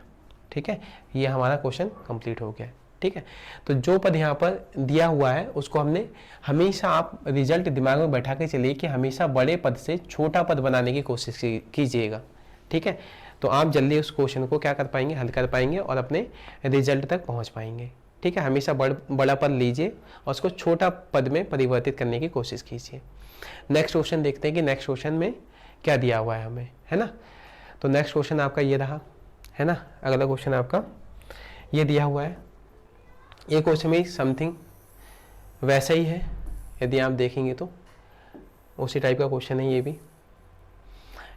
Speaker 1: ठीक है। ये हमारा क्वेश्चन कंप्लीट हो गया है, ठीक है। तो जो पद यहाँ पर दिया हुआ है उसको हमने हमेशा, आप रिजल्ट दिमाग में बैठा के चलिए कि हमेशा बड़े पद से छोटा पद बनाने की कोशिश कीजिएगा, ठीक है। तो आप जल्दी उस क्वेश्चन को क्या कर पाएंगे, हल कर पाएंगे और अपने रिजल्ट तक पहुँच पाएंगे, ठीक है। हमेशा बड़ा पद लीजिए और उसको छोटा पद में परिवर्तित करने की कोशिश कीजिए। नेक्स्ट क्वेश्चन देखते हैं कि नेक्स्ट क्वेश्चन में क्या दिया हुआ है हमें, है ना। तो नेक्स्ट क्वेश्चन आपका ये रहा, है ना। अगला क्वेश्चन आपका ये दिया हुआ है, ये क्वेश्चन में समथिंग वैसा ही है, यदि आप देखेंगे तो उसी टाइप का क्वेश्चन है ये भी।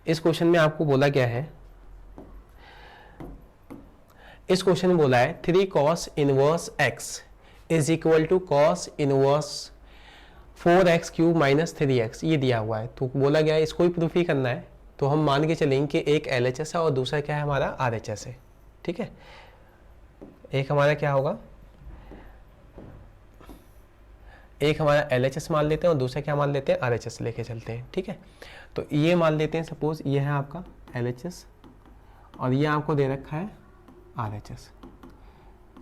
Speaker 1: इस क्वेश्चन में आपको बोला गया है, इस क्वेश्चन में बोला है 3 cos inverse x is equal to cos inverse 4x cube minus 3x, ये दिया हुआ है। तो बोला गया है इसको ही प्रूफ ही करना है, तो हम मान के चलेंगे कि एक LHS है और दूसरा क्या है हमारा RHS है, ठीक है। एक हमारा क्या होगा, एक हमारा LHS मान लेते हैं और दूसरा क्या मान लेते हैं, RHS लेके चलते हैं, ठीक है। तो ये मान लेते हैं, सपोज ये है आपका LHS और ये आपको दे रखा है RHS।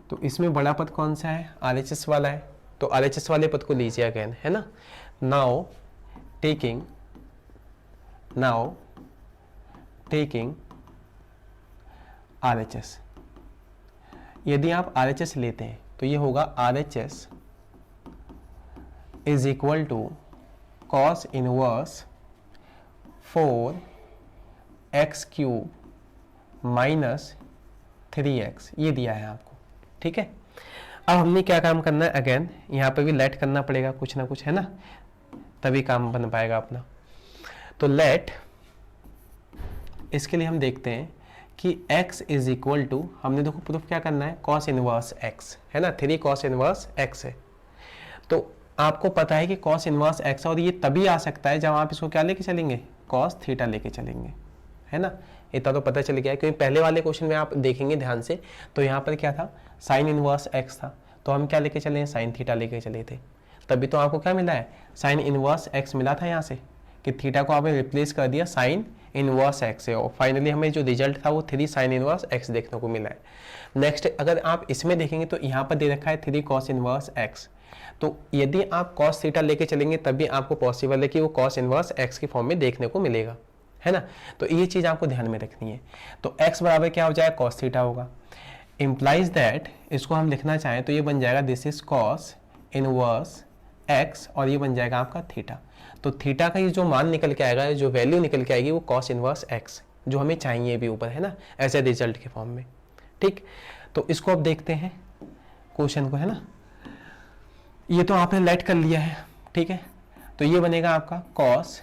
Speaker 1: तो इसमें बड़ा पद कौन सा है, RHS वाला है, तो RHS वाले पद को लीजिए अगेन, है ना। नाउ टेकिंग RHS, यदि आप RHS लेते हैं तो ये होगा RHS is equal to cos inverse 4x cube minus 3x, ये दिया है आपको, ठीक है। अब हमने क्या काम करना है, अगेन यहाँ पे भी लेट करना पड़ेगा कुछ ना कुछ, है ना, तभी काम बन पाएगा अपना। तो लेट, इसके लिए हम देखते हैं कि x इज इक्वल टू, हमने देखो प्रूफ क्या करना है, कॉस इनवर्स x है ना, 3 कॉस इनवर्स x है। तो आपको पता है कि कॉस इनवर्स x, और ये तभी आ सकता है जब आप इसको क्या लेके चलेंगे, कॉस थीटा लेके चलेंगे, है ना। इतना तो पता चल गया है, क्योंकि पहले वाले क्वेश्चन में आप देखेंगे ध्यान से, तो यहाँ पर क्या था, साइन इनवर्स x था, तो हम क्या लेके चले हैं, साइन थीटा लेके चले थे। तभी तो आपको क्या मिला है, साइन इनवर्स x मिला था यहाँ से, कि थीटा को आपने रिप्लेस कर दिया साइन इनवर्स x से, और फाइनली हमें जो रिजल्ट था वो 3 साइन इनवर्स x देखने को मिला है। नेक्स्ट अगर आप इसमें देखेंगे तो यहाँ पर दे रखा है 3 कॉस इनवर्स x, तो यदि आप कॉस थीटा लेके चलेंगे तभी आपको पॉसिबल है कि वो कॉस इनवर्स x की फॉर्म में देखने को मिलेगा, है ना। तो ये चीज़ आपको ध्यान में रखनी है। तो x बराबर क्या हो जाएगा, कॉस थीटा होगा, इम्प्लाइज दैट, इसको हम लिखना चाहें तो ये बन जाएगा this is cos inverse x, और ये बन जाएगा आपका थीटा। तो थीटा का ये जो मान निकल के आएगा, जो वैल्यू निकल के आएगी वो कॉस इनवर्स x, जो हमें चाहिए भी ऊपर, है ना, ऐसे रिजल्ट के फॉर्म में। ठीक, तो इसको अब देखते हैं क्वेश्चन को, है ना। ये तो आपने लेट कर लिया है, ठीक है। तो ये बनेगा आपका कॉस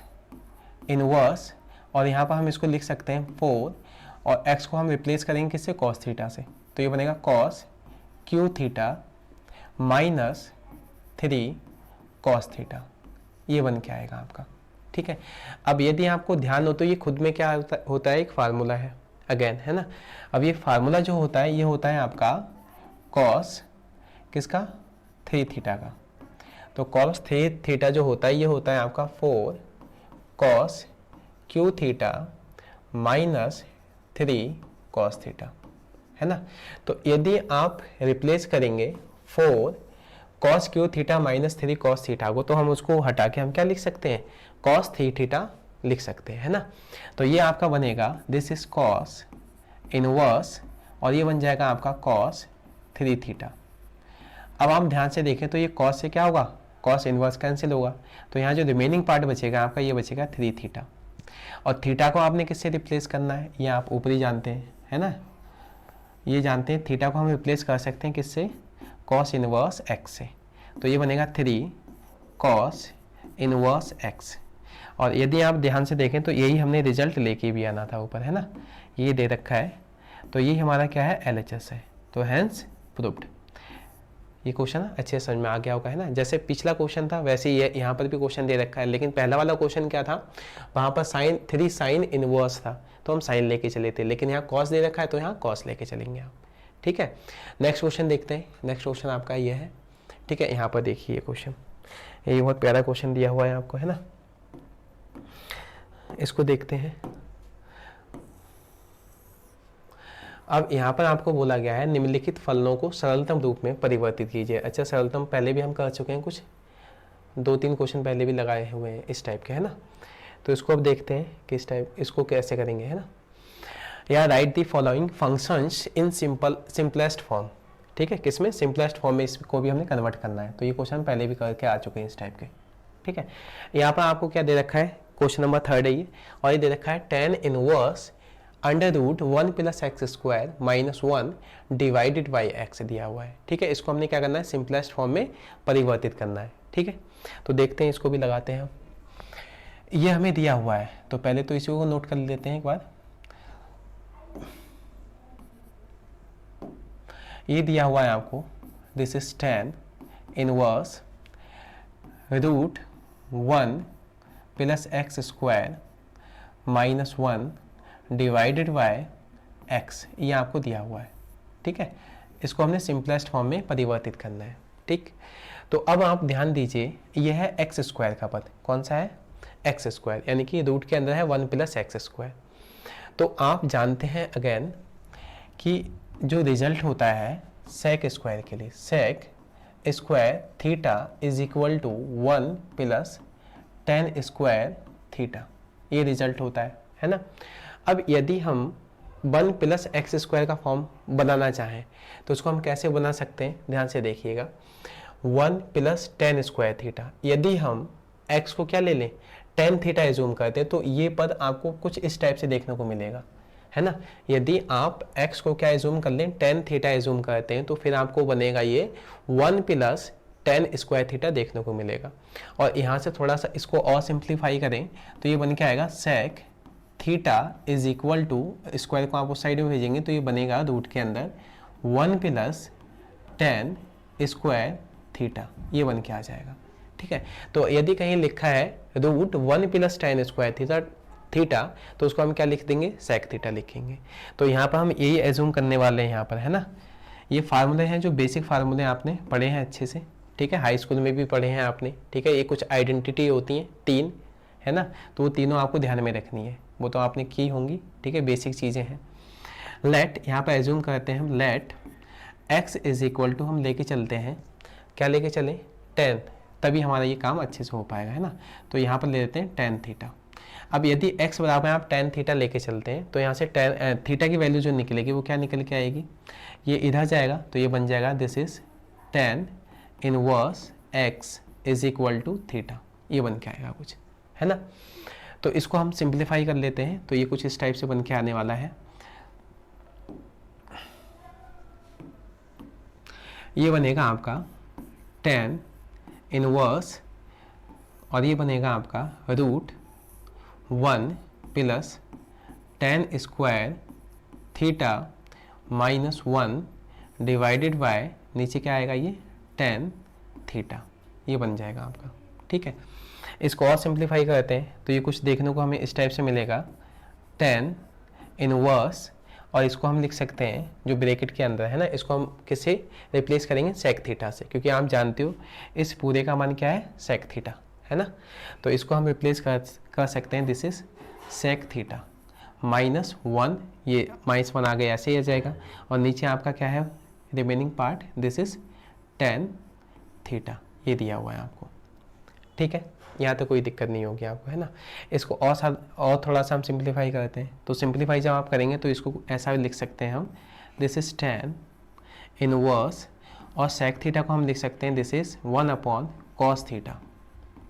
Speaker 1: इनवर्स, और यहाँ पर हम इसको लिख सकते हैं 4, और x को हम रिप्लेस करेंगे किससे, कॉस थीटा से, तो ये बनेगा cos Q theta minus 3 cos theta, ये बन के आएगा आपका, ठीक है। अब यदि आपको ध्यान हो तो ये खुद में क्या होता है, एक फार्मूला है अगेन, है ना। अब ये फार्मूला जो होता है ये होता है आपका कॉस किसका, 3 थीटा का। तो कॉस 3 थीटा जो होता है ये होता है आपका 4 cos Q theta minus 3 cos theta, है ना। तो यदि आप रिप्लेस करेंगे 4 cos Q theta minus 3 cos theta को, तो हम उसको हटा के हम क्या लिख सकते हैं, कॉस 3 थीटा लिख सकते हैं, है ना। तो ये आपका बनेगा दिस इज कॉस इनवर्स, और ये बन जाएगा आपका कॉस 3 थीटा। अब आप ध्यान से देखें तो ये कॉस से क्या होगा, कॉस इनवर्स कैंसिल होगा, तो यहाँ जो रिमेनिंग पार्ट बचेगा आपका ये बचेगा 3 थीटा, और थीटा को आपने किससे रिप्लेस करना है, ये आप ऊपरी जानते हैं, है ना, ये जानते हैं थीटा को हम रिप्लेस कर सकते हैं किससे, कॉस इनवर्स x से। तो ये बनेगा 3 कॉस इनवर्स x, और यदि आप ध्यान से देखें तो यही हमने रिजल्ट लेके भी आना था ऊपर, है ना, ये दे रखा है, तो ये हमारा क्या है, LHS है, तो हैंस प्रूव्ड। ये क्वेश्चन अच्छे समझ में आ गया होगा, है ना। जैसे पिछला क्वेश्चन था वैसे ही यहाँ पर भी क्वेश्चन दे रखा है, लेकिन पहला वाला क्वेश्चन क्या था, वहाँ पर 3 साइन इनवर्स था, तो हम साइन लेके चले थे, लेकिन यहाँ कॉस दे रखा है तो यहाँ कॉस लेके चलेंगे आप, ठीक है। नेक्स्ट क्वेश्चन देखते हैं, नेक्स्ट क्वेश्चन आपका ये है, ठीक है। यहाँ पर देखिए क्वेश्चन, ये बहुत प्यारा क्वेश्चन दिया हुआ है आपको, है ना, इसको देखते हैं। अब यहाँ पर आपको बोला गया है निम्नलिखित फलनों को सरलतम रूप में परिवर्तित कीजिए। अच्छा, सरलतम पहले भी हम कर चुके हैं, कुछ 2-3 क्वेश्चन पहले भी लगाए हुए हैं इस टाइप के, है ना। तो इसको अब देखते हैं कि इस टाइप इसको कैसे करेंगे, है ना। या right the following functions in simplest form, ठीक है, किसमें, सिंपलेस्ट फॉर्म में इसको भी हमने कन्वर्ट करना है। तो ये क्वेश्चन पहले भी करके आ चुके हैं इस टाइप के, ठीक है। यहाँ पर आपको क्या दे रखा है, क्वेश्चन नंबर 3 है ये, और ये दे रखा है tan inverse under root 1 + x² - 1 divided by x दिया हुआ है, ठीक है। इसको हमने क्या करना है, सिंपलेस्ट फॉर्म में परिवर्तित करना है, ठीक है। तो देखते हैं, इसको भी लगाते हैं हम। ये हमें दिया हुआ है, तो पहले तो इसी को नोट कर लेते हैं एक बार। ये दिया हुआ है आपको, this is tan inverse root 1 + x² - 1 divided by x, ये आपको दिया हुआ है, ठीक है। इसको हमने सिंपलेस्ट फॉर्म में परिवर्तित करना है, ठीक। तो अब आप ध्यान दीजिए, ये है x² का पद, कौन सा है, x², यानी कि रूट के अंदर है 1 + x²। तो आप जानते हैं अगेन कि जो रिजल्ट होता है सेक स्क्वायर के लिए, sec square theta is equal to 1 + tan² theta, ये रिजल्ट होता है ना। अब यदि हम 1 + x² का फॉर्म बनाना चाहें तो उसको हम कैसे बना सकते हैं, ध्यान से देखिएगा। 1 + tan² थीटा, यदि हम x को क्या ले लें, tan थीटा एज्यूम करते हैं, तो ये पद आपको कुछ इस टाइप से देखने को मिलेगा, है ना। यदि आप x को क्या एज्यूम कर लें, tan थीटा एज्यूम करते हैं, तो फिर आपको बनेगा ये 1 + tan² थीटा देखने को मिलेगा। और यहाँ से थोड़ा सा इसको और सिंप्लीफाई करें तो ये बन के आएगा sec theta is equal to, square को आप उस साइड में भेजेंगे तो ये बनेगा रूट के अंदर 1 प्लस टेन स्क्वायर थीटा, ये बन के आ जाएगा। ठीक है, तो यदि कहीं लिखा है root 1 plus tan square theta तो उसको हम क्या लिख देंगे, सेक थीटा लिखेंगे। तो यहाँ पर हम यही एज्यूम करने वाले हैं यहाँ पर, है ना। ये फार्मूले हैं जो बेसिक फार्मूले आपने पढ़े हैं अच्छे से, ठीक है, हाई स्कूल में भी पढ़े हैं आपने। ठीक है, ये कुछ आइडेंटिटी होती हैं 3, है ना, तो वो तीनों आपको ध्यान में रखनी है, वो तो आपने की होंगी। ठीक है, बेसिक चीज़ें हैं। लेट, यहाँ पर एज्यूम करते हैं हम, let x is equal to, हम लेके चलते हैं, क्या लेके चलें, 10, तभी हमारा ये काम अच्छे से हो पाएगा, है ना। तो यहाँ पर ले लेते हैं tan थीटा। अब यदि x बराबर आप tan थीटा लेके चलते हैं तो यहाँ से tan थीटा की वैल्यू जो निकलेगी वो क्या निकल के आएगी, ये इधर जाएगा तो ये बन जाएगा this is tan inverse x is equal to theta, ये बन के आएगा कुछ, है ना। तो इसको हम सिंप्लीफाई कर लेते हैं, तो ये कुछ इस टाइप से बन के आने वाला है। ये बनेगा आपका tan इनवर्स, और ये बनेगा आपका root 1 plus tan square theta minus 1 divided by, नीचे क्या आएगा ये tan थीटा, ये बन जाएगा आपका। ठीक है, इसको और सिंप्लीफाई करते हैं तो ये कुछ देखने को हमें इस टाइप से मिलेगा tan इनवर्स, और इसको हम लिख सकते हैं जो ब्रैकेट के अंदर है ना, इसको हम किससे रिप्लेस करेंगे, सेक थीटा से, क्योंकि आप जानते हो इस पूरे का मान क्या है, सेक थीटा, है ना। तो इसको हम रिप्लेस कर सकते हैं, this is sec theta minus 1, ये माइनस 1 आ गया, ऐसे ही आ जाएगा, और नीचे आपका क्या है remaining part, this is tan theta, ये दिया हुआ है आपको। ठीक है, यहाँ तो कोई दिक्कत नहीं होगी आपको, है ना। इसको और थोड़ा सा हम सिंप्लीफाई करते हैं, तो सिंप्लीफाई जब आप करेंगे तो इसको ऐसा भी लिख सकते हैं हम, दिस इज tan इनवर्स, और सेक थीटा को हम लिख सकते हैं this is 1 upon cos theta,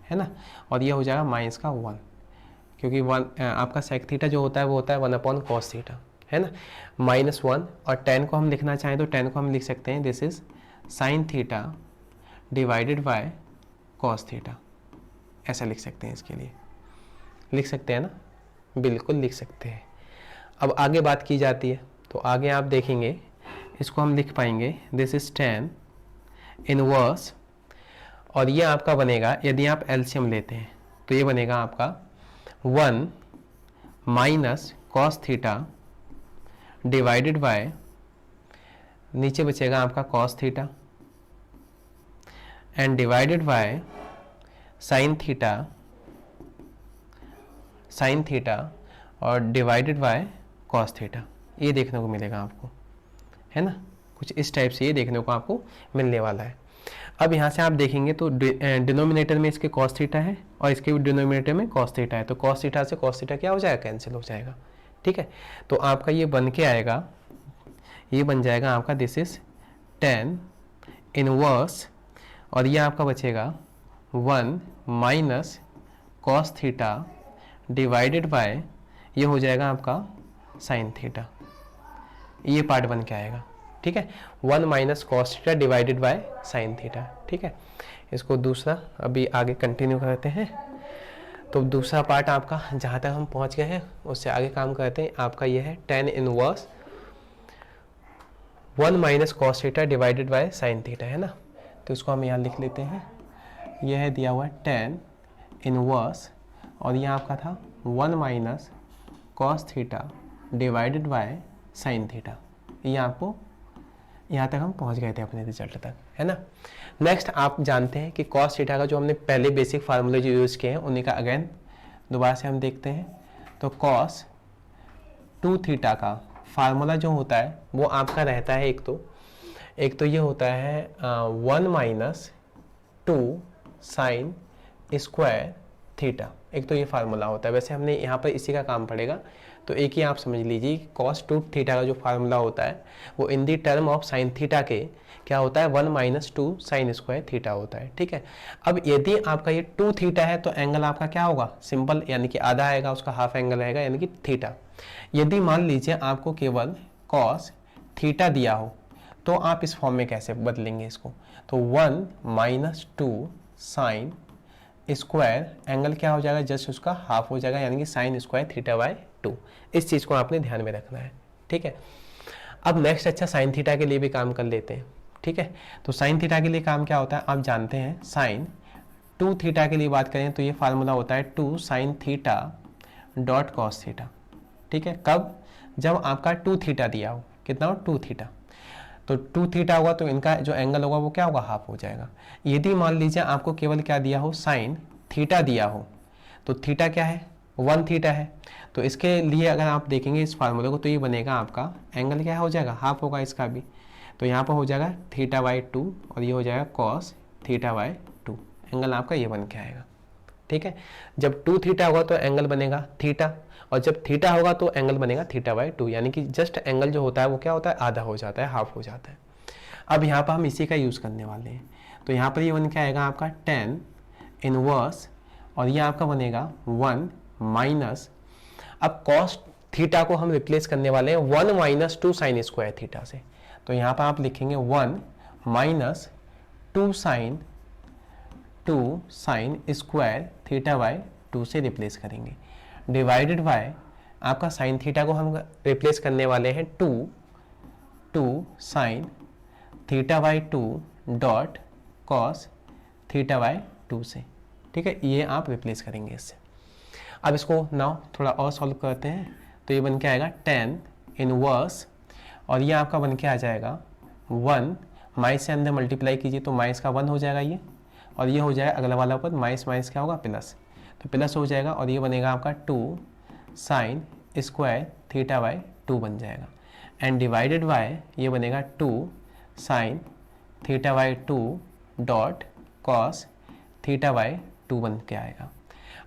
Speaker 1: है ना, और ये हो जाएगा माइनस का 1, क्योंकि 1 आपका सेक थीटा जो होता है वो होता है 1 अपॉन कॉस थीटा, है ना, माइनस 1, और tan को हम लिखना चाहें तो tan को हम लिख सकते हैं this is sine theta divided by cos theta, ऐसा लिख सकते हैं। इसके लिए लिख सकते हैं ना, बिल्कुल लिख सकते हैं। अब आगे बात की जाती है, तो आगे आप देखेंगे इसको हम लिख पाएंगे दिस इज tan इनवर्स, और ये आपका बनेगा, यदि आप एलसीएम लेते हैं तो ये बनेगा आपका 1 minus cos theta divided by, नीचे बचेगा आपका cos theta and divided by sine theta और डिवाइडेड बाय कॉस थीटा, ये देखने को मिलेगा आपको, है ना, कुछ इस टाइप से ये देखने को आपको मिलने वाला है। अब यहाँ से आप देखेंगे तो डिनोमिनेटर में इसके कॉस थीटा है और इसके डिनोमिनेटर में कॉस थीटा है, तो कॉस थीटा से कॉस थीटा क्या हो जाएगा, कैंसिल हो जाएगा। ठीक है, तो आपका ये बन के आएगा, ये बन जाएगा आपका दिस इज tan इनवर्स, और ये आपका बचेगा 1 minus cos theta divided bye, ये हो जाएगा आपका साइन थीटा, ये पार्ट बन के आएगा। ठीक है, 1 minus cos theta divided by sine theta. ठीक है, इसको दूसरा अभी आगे कंटिन्यू करते हैं। तो दूसरा पार्ट आपका जहाँ तक हम पहुँच गए हैं उससे आगे काम करते हैं। आपका ये है tan inverse 1 minus cos theta divided by sine theta, है ना, तो इसको हम यहाँ लिख लेते हैं। यह है दिया हुआ है tan इनवर्स, और यह आपका था 1 minus cos theta divided by sine theta. ये आपको यहाँ तक हम पहुँच गए थे अपने रिजल्ट तक, है ना। नेक्स्ट आप जानते हैं कि कॉस थीटा का जो हमने पहले बेसिक फार्मूले जो यूज़ किए हैं उन्हीं का अगेन दोबारा से हम देखते हैं। तो कॉस 2 थीटा का फार्मूला जो होता है वो आपका रहता है, एक तो ये होता है 1 माइनस 2 साइन स्क्वायर थीटा, एक तो ये फार्मूला होता है। वैसे हमने यहाँ पर इसी का काम पड़ेगा, तो एक ही आप समझ लीजिए कॉस 2 थीटा का जो फार्मूला होता है वो in the term of sine theta के क्या होता है 1 माइनस 2 साइन स्क्वायर थीटा होता है। ठीक है, अब यदि आपका ये 2 थीटा है तो एंगल आपका क्या होगा, सिंपल, यानी कि आधा आएगा, उसका हाफ एंगल रहेगा यानी कि थीटा। यदि मान लीजिए आपको केवल कॉस थीटा दिया हो तो आप इस फॉर्म में कैसे बदलेंगे इसको, तो 1 माइनस 2 साइन स्क्वायर एंगल क्या हो जाएगा, जस्ट उसका हाफ हो जाएगा, यानी कि साइन स्क्वायर थीटा बाय 2। इस चीज़ को आपने ध्यान में रखना है, ठीक है। अब नेक्स्ट अच्छा साइन थीटा के लिए भी काम कर लेते हैं, ठीक है। तो साइन थीटा के लिए काम क्या होता है आप जानते हैं, साइन 2 थीटा के लिए बात करें तो ये फार्मूला होता है 2 sine theta dot cos theta, ठीक है। कब? जब आपका 2 थीटा दिया हो, कितना हो 2 थीटा, तो 2 थीटा होगा तो इनका जो एंगल होगा वो क्या होगा, हाफ हो जाएगा। यदि मान लीजिए आपको केवल क्या दिया हो, साइन थीटा दिया हो, तो थीटा क्या है, 1 थीटा है, तो इसके लिए अगर आप देखेंगे इस फार्मूले को तो ये बनेगा आपका एंगल क्या हो जाएगा, हाफ होगा इसका भी, तो यहाँ पर हो जाएगा थीटा बाई 2 और ये हो जाएगा कॉस थीटा बाई 2, एंगल आपका ये बन के आएगा, ठीक है। जब 2 थीटा होगा तो एंगल बनेगा थीटा, और जब थीटा होगा तो एंगल बनेगा थीटा बाई 2, यानी कि जस्ट एंगल जो होता है वो क्या होता है, आधा हो जाता है, हाफ हो जाता है। अब यहाँ पर हम इसी का यूज़ करने वाले हैं, तो यहाँ पर ये बन के आएगा आपका tan इनवर्स, और ये आपका बनेगा 1 माइनस, अब कॉस थीटा को हम रिप्लेस करने वाले हैं 1 माइनस 2 साइन स्क्वायर थीटा से, तो यहाँ पर आप लिखेंगे 1 minus 2 sine square theta by 2 से रिप्लेस करेंगे, डिवाइडेड बाय आपका साइन थीटा को हम रिप्लेस करने वाले हैं 2 sine theta by 2 dot cos theta by 2 से, ठीक है। ये आप रिप्लेस करेंगे इससे। अब इसको नाउ थोड़ा और सॉल्व करते हैं, तो ये बन के आएगा tan इनवर्स, और ये आपका बन के आ जाएगा 1 माइनस से अंदर मल्टीप्लाई कीजिए तो माइनस का 1 हो जाएगा ये, और ये हो जाएगा अगला वाला पद माइनस माइनस क्या होगा, प्लस, तो प्लस हो जाएगा, और ये बनेगा आपका 2 साइन स्क्वायर थीटा बाई 2 बन जाएगा, एंड डिवाइडेड बाय ये बनेगा 2 sine theta by 2 dot cos theta by 2 बन के आएगा।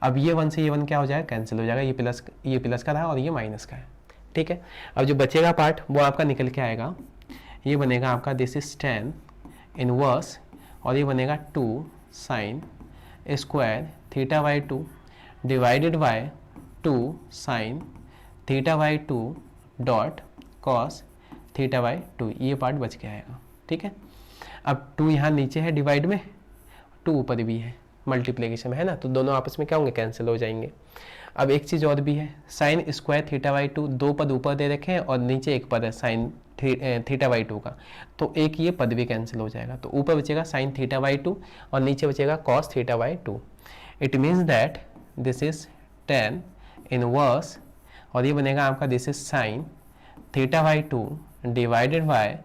Speaker 1: अब ये 1 से ये 1 क्या हो जाएगा, कैंसिल हो जाएगा, ये प्लस का रहा और ये माइनस का है, ठीक है। अब जो बचेगा पार्ट वो आपका निकल के आएगा, ये बनेगा आपका दिस इज tan इनवर्स, और ये बनेगा 2 sine square theta by 2 divided bye 2 sine theta by 2 dot cos theta by 2, ये पार्ट बच के आएगा, ठीक है। अब 2 यहाँ नीचे है डिवाइड में, 2 ऊपर भी है मल्टीप्लिकेशन में, है ना, तो दोनों आपस में क्या होंगे, कैंसिल हो जाएंगे। अब एक चीज़ और भी है, साइन स्क्वायर थीटा बाई 2, 2 पद ऊपर दे रखे हैं और नीचे एक पद है साइन थीटा बाई 2 का, तो एक ये पद भी कैंसिल हो जाएगा, तो ऊपर बचेगा साइन थीटा बाई 2 और नीचे बचेगा cos theta by 2। It means that this is tan inverse, और ये बनेगा आपका this is sine theta by 2 divided by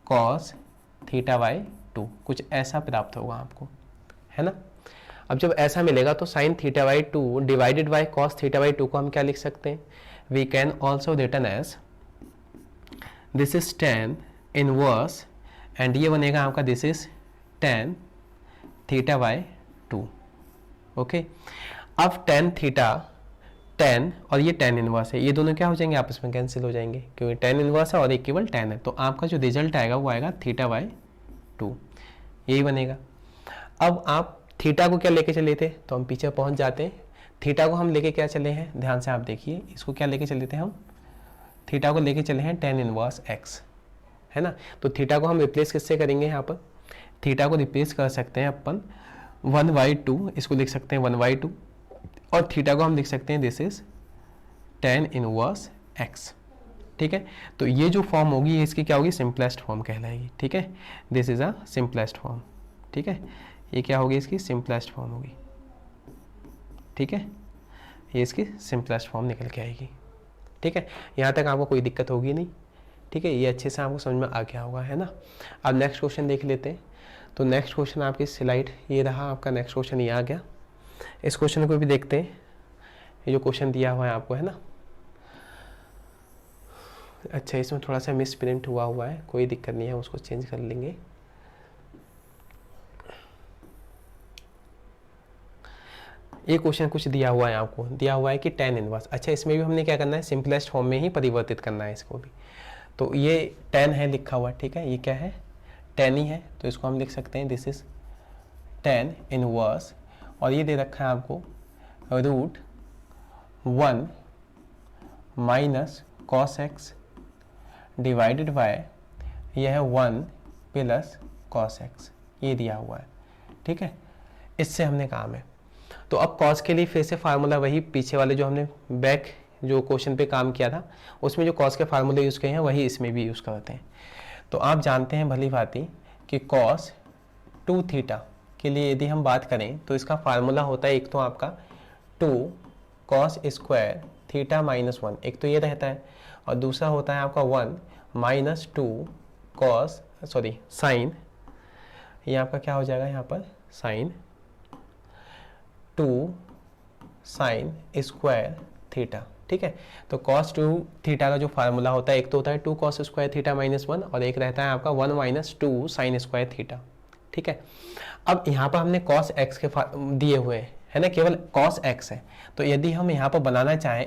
Speaker 1: cos theta by 2, कुछ ऐसा प्राप्त होगा आपको, है ना। अब जब ऐसा मिलेगा तो sine theta by 2 divided by cos theta by 2 को हम क्या लिख सकते हैं, we can also written as this is tan inverse, and ये बनेगा आपका this is tan theta by 2, okay. अब tan थीटा, tan और ये tan इनवर्स है, ये दोनों क्या हो जाएंगे, आपस में कैंसिल हो जाएंगे, क्योंकि tan इनवर्स है और एक केवल tan है, तो आपका जो रिजल्ट आएगा वो आएगा थीटा बाई 2, यही बनेगा। अब आप थीटा को क्या लेके चले थे, तो हम पीछे पहुंच जाते हैं, थीटा को हम लेके क्या चले हैं, ध्यान से आप देखिए, इसको क्या लेके चले थे हम, थीटा को लेके चले हैं tan इनवर्स x, है ना। तो थीटा को हम रिप्लेस किससे करेंगे, यहाँ पर थीटा को रिप्लेस कर सकते हैं अपन 1/2, इसको लिख सकते हैं 1/2, और थीटा को हम लिख सकते हैं this is tan inverse x, ठीक है। तो ये जो फॉर्म होगी ये इसकी क्या होगी, सिंपलेस्ट फॉर्म कहलाएगी, ठीक है। This is a simplest form, ठीक है, ये क्या होगी, इसकी सिंपलेस्ट फॉर्म होगी, ठीक है, ये इसकी सिंपलेस्ट फॉर्म निकल के आएगी, ठीक है। यहाँ तक आपको कोई दिक्कत होगी नहीं, ठीक है, ये अच्छे से आपको समझ में आ गया होगा, है ना। अब नेक्स्ट क्वेश्चन देख लेते हैं, तो नेक्स्ट क्वेश्चन आपकी स्लाइड ये रहा, आपका नेक्स्ट क्वेश्चन ये आ गया। इस क्वेश्चन को भी देखते हैं, ये जो क्वेश्चन दिया हुआ है आपको, है ना। अच्छा, इसमें थोड़ा सा मिस प्रिंट हुआ है, कोई दिक्कत नहीं है, उसको चेंज कर लेंगे। ये क्वेश्चन कुछ दिया हुआ है आपको, दिया हुआ है कि tan इनवर्स, अच्छा इसमें भी हमने क्या करना है, सिंपलेस्ट फॉर्म में ही परिवर्तित करना है इसको भी। तो ये tan है लिखा हुआ, ठीक है, ये क्या है, tan ही है, तो इसको हम लिख सकते हैं दिस इज tan इनवर्स, और ये दे रखा है आपको √1 minus cos x divided by यह है 1 प्लस कॉस एक्स, ये दिया हुआ है, ठीक है, इससे हमने काम है। तो अब कॉस के लिए फिर से फार्मूला वही पीछे वाले जो हमने बैक जो क्वेश्चन पे काम किया था उसमें जो कॉस के फार्मूले यूज़ किए हैं वही इसमें भी यूज़ करते हैं। तो आप जानते हैं भली भांति कि कॉस 2 थीटा के लिए यदि हम बात करें तो इसका फार्मूला होता है, एक तो आपका 2 कॉस स्क्वायर थीटा माइनस 1, एक तो ये रहता है, और दूसरा होता है आपका 1 माइनस 2 कॉस साइन, ये आपका क्या हो जाएगा यहाँ पर साइन 2 साइन स्क्वायर थीटा। ठीक है, तो cos 2 थीटा का जो फार्मूला होता है, एक तो होता है 2 cos स्क्वायर थीटा माइनस 1 और एक रहता है आपका 1 माइनस 2 साइन स्क्वायर थीटा। ठीक है, अब यहाँ पर हमने cos x के दिए हुए हैं, है ना, केवल cos x है। तो यदि हम यहाँ पर बनाना चाहें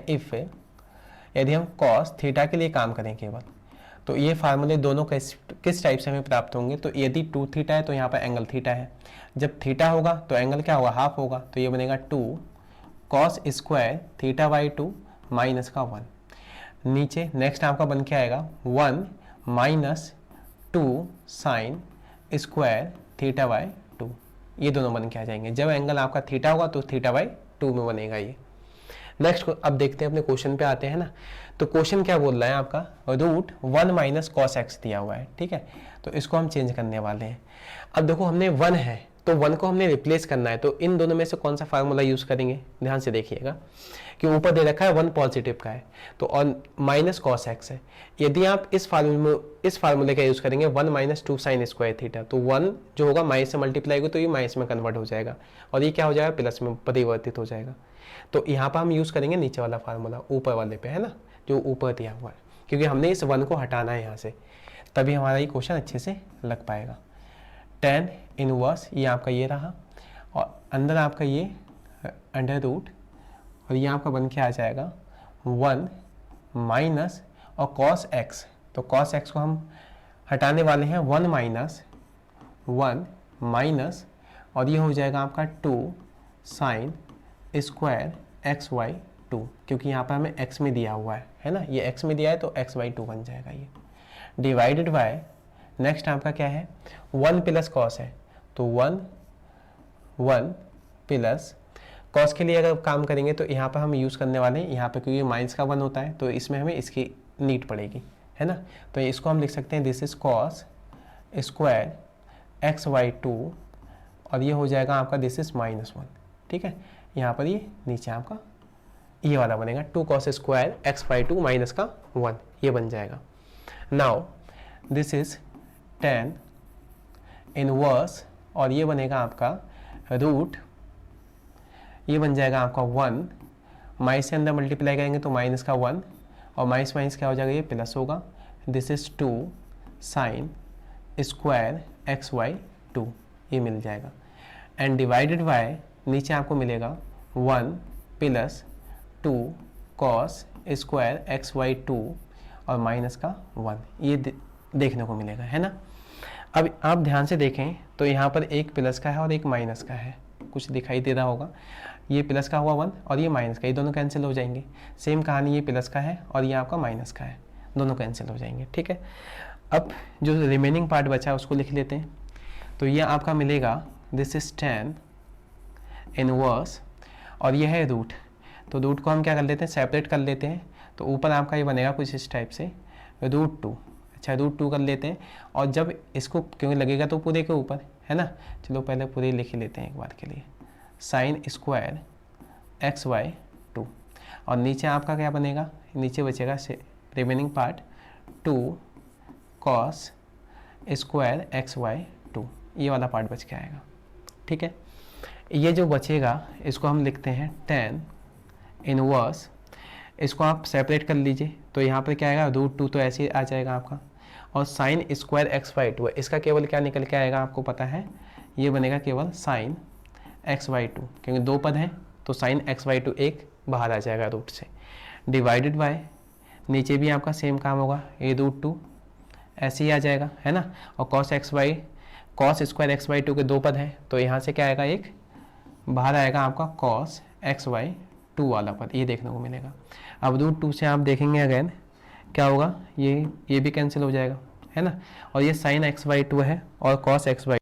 Speaker 1: यदि हम cos थीटा के लिए काम करें केवल, तो ये फार्मूले दोनों किस टाइप से हमें प्राप्त होंगे। तो यदि 2 थीटा है तो यहाँ पर एंगल थीटा है, जब थीटा होगा तो एंगल क्या होगा, हाफ होगा, तो ये बनेगा 2 cos square theta by 2 minus का 1। नीचे नेक्स्ट आपका बन के आएगा 1 minus 2 sine square theta by 2, ये दोनों बन के आ जाएंगे। जब एंगल आपका थीटा होगा तो थीटा बाई 2 में बनेगा ये। नेक्स्ट अब देखते हैं, अपने क्वेश्चन पे आते हैं ना। तो क्वेश्चन क्या बोल रहा है आपका, रूट 1 माइनस कॉस एक्स दिया हुआ है। ठीक है, तो इसको हम चेंज करने वाले हैं। अब देखो हमने 1 है तो 1 को हमने रिप्लेस करना है, तो इन दोनों में से कौन सा फार्मूला यूज करेंगे, ध्यान से देखिएगा कि ऊपर दे रखा है 1 पॉजिटिव का है तो और माइनस कॉस एक्स है। यदि आप इस फार्मूले का यूज करेंगे 1 माइनस 2 साइन स्क्वायर थीटा, तो 1 जो होगा माइनस से मल्टीप्लाई होगा तो ये माइनस में कन्वर्ट हो जाएगा और ये क्या हो जाएगा, प्लस में परिवर्तित हो जाएगा। तो यहाँ पर हम यूज़ करेंगे नीचे वाला फार्मूला, ऊपर वाले पे, है ना, जो ऊपर दिया हुआ है, क्योंकि हमने इस 1 को हटाना है यहाँ से, तभी हमारा ये क्वेश्चन अच्छे से लग पाएगा। tan इनवर्स ये आपका ये रहा और अंदर आपका ये अंडर रूट और ये आपका बन के आ जाएगा 1 माइनस और cos x, तो cos x को हम हटाने वाले हैं 1 माइनस और ये हो जाएगा आपका 2 साइन स्क्वायर एक्स वाई 2, क्योंकि यहाँ पर हमें x में दिया हुआ है ना, ये x में दिया है तो x बाई 2 बन जाएगा ये, डिवाइडेड बाय नेक्स्ट आपका क्या है 1 प्लस कॉस है, तो 1 प्लस कॉस के लिए अगर काम करेंगे तो यहाँ पर हम यूज़ करने वाले हैं, यहाँ पर क्योंकि माइनस का 1 होता है तो इसमें हमें इसकी नीड पड़ेगी, है ना। तो इसको हम लिख सकते हैं this is cos square x Y 2 और ये हो जाएगा आपका दिस इज -1। ठीक है, यहाँ पर ये नीचे आपका ये वाला बनेगा 2 cos square x Y 2 minus का 1, ये बन जाएगा। Now this is tan inverse और ये बनेगा आपका रूट, ये बन जाएगा आपका 1, माइनस से अंदर मल्टीप्लाई करेंगे तो माइनस का 1 और माइनस माइनस क्या हो जाएगा, ये प्लस होगा, this is 2 sine square x Y 2, ये मिल जाएगा एंड डिवाइडेड बाय नीचे आपको मिलेगा 1 plus 2 cos square x Y 2 और माइनस का 1, ये देखने को मिलेगा, है ना। अब आप ध्यान से देखें तो यहाँ पर एक प्लस का है और एक माइनस का है, कुछ दिखाई दे रहा होगा, ये प्लस का हुआ 1 और ये माइनस का, ये दोनों कैंसिल हो जाएंगे। सेम कहानी, ये प्लस का है और ये आपका माइनस का है, दोनों कैंसिल हो जाएंगे। ठीक है, अब जो रिमेनिंग पार्ट बचा है उसको लिख लेते हैं। तो ये आपका मिलेगा दिस इज tan इनवर्स और ये है रूट, तो रूट को हम क्या कर लेते हैं, सेपरेट कर लेते हैं। तो ऊपर आपका ये बनेगा कुछ इस टाइप से √2, अच्छा √2 कर लेते हैं और जब इसको क्योंकि लगेगा तो पूरे के ऊपर, है ना, चलो पहले पूरे लिख ही लेते हैं एक बार के लिए, साइन स्क्वायर एक्स वाई 2 और नीचे आपका क्या बनेगा, नीचे बचेगा remaining part 2 cos square x Y 2, ये वाला पार्ट बच के आएगा। ठीक है, ये जो बचेगा इसको हम लिखते हैं tan इनवर्स, इसको आप सेपरेट कर लीजिए तो यहाँ पर क्या आएगा √2, तो ऐसे ही आ जाएगा आपका, और साइन स्क्वायर एक्स वाई 2 है, इसका केवल क्या निकल के आएगा आपको पता है, ये बनेगा केवल साइन एक्स वाई 2, क्योंकि 2 पद हैं तो साइन एक्स वाई 2 एक बाहर आ जाएगा रूट से, डिवाइडेड बाय नीचे भी आपका सेम काम होगा, ये √2 ऐसे ही आ जाएगा, है ना, और कॉस स्क्वायर एक्स वाई 2 के 2 पद हैं तो यहाँ से क्या आएगा, एक बाहर आएगा आपका कॉस एक्स वाई 2 वाला पद, ये देखने को मिलेगा। अब √2 से आप देखेंगे अगेन क्या होगा, ये भी कैंसिल हो जाएगा, है ना, और ये साइन एक्स वाई 2 है और कॉस एक्स वाई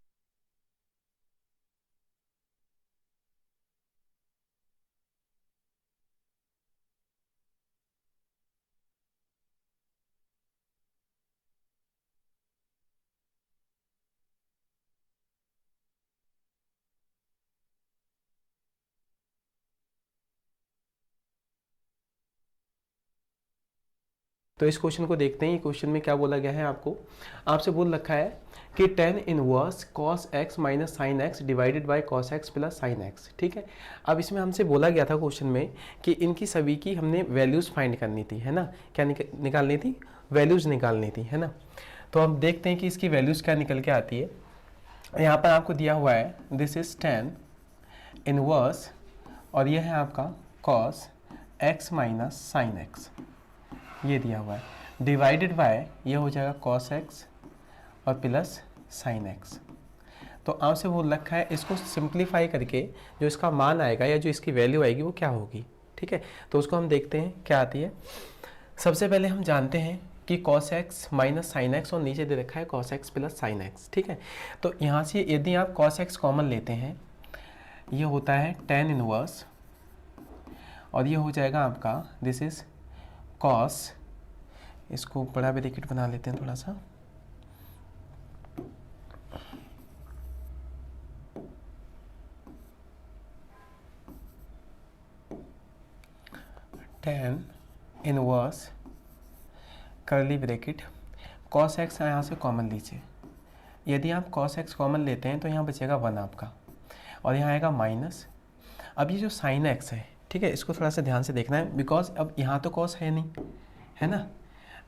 Speaker 1: तो इस क्वेश्चन को देखते हैं। ये क्वेश्चन में क्या बोला गया है, आपसे बोल रखा है कि tan inverse cos x minus sine x divided by cos x plus sine x. ठीक है, अब इसमें हमसे बोला गया था क्वेश्चन में कि इनकी सभी की हमने वैल्यूज़ फाइंड करनी थी, है ना। क्या निकालनी थी, वैल्यूज़ निकालनी थी, है ना। तो हम देखते हैं कि इसकी वैल्यूज़ क्या निकल के आती है। यहाँ पर आपको दिया हुआ है दिस इज tan इनवर्स और ये है आपका cos x minus sine x, ये दिया हुआ है, डिवाइडेड बाय ये हो जाएगा cos x और प्लस साइन x। तो आपसे बोल रखा है इसको सिंप्लीफाई करके जो इसका मान आएगा या जो इसकी वैल्यू आएगी वो क्या होगी। ठीक है, तो उसको हम देखते हैं क्या आती है। सबसे पहले हम जानते हैं कि cos x minus sine x और नीचे दे रखा है cos x plus sine x. ठीक है, तो यहाँ से यदि आप cos x कॉमन लेते हैं, ये होता है tan इनवर्स और ये हो जाएगा आपका दिस इज cos, इसको बड़ा ब्रैकेट बना लेते हैं थोड़ा सा, tan inverse curly bracket cos x यहाँ से कॉमन लीजिए। यदि आप cos x कॉमन लेते हैं तो यहाँ बचेगा 1 आपका और यहाँ आएगा माइनस। अब ये जो साइन x है, ठीक है, इसको थोड़ा सा ध्यान से देखना है बिकॉज अब यहाँ तो cos है नहीं, है ना,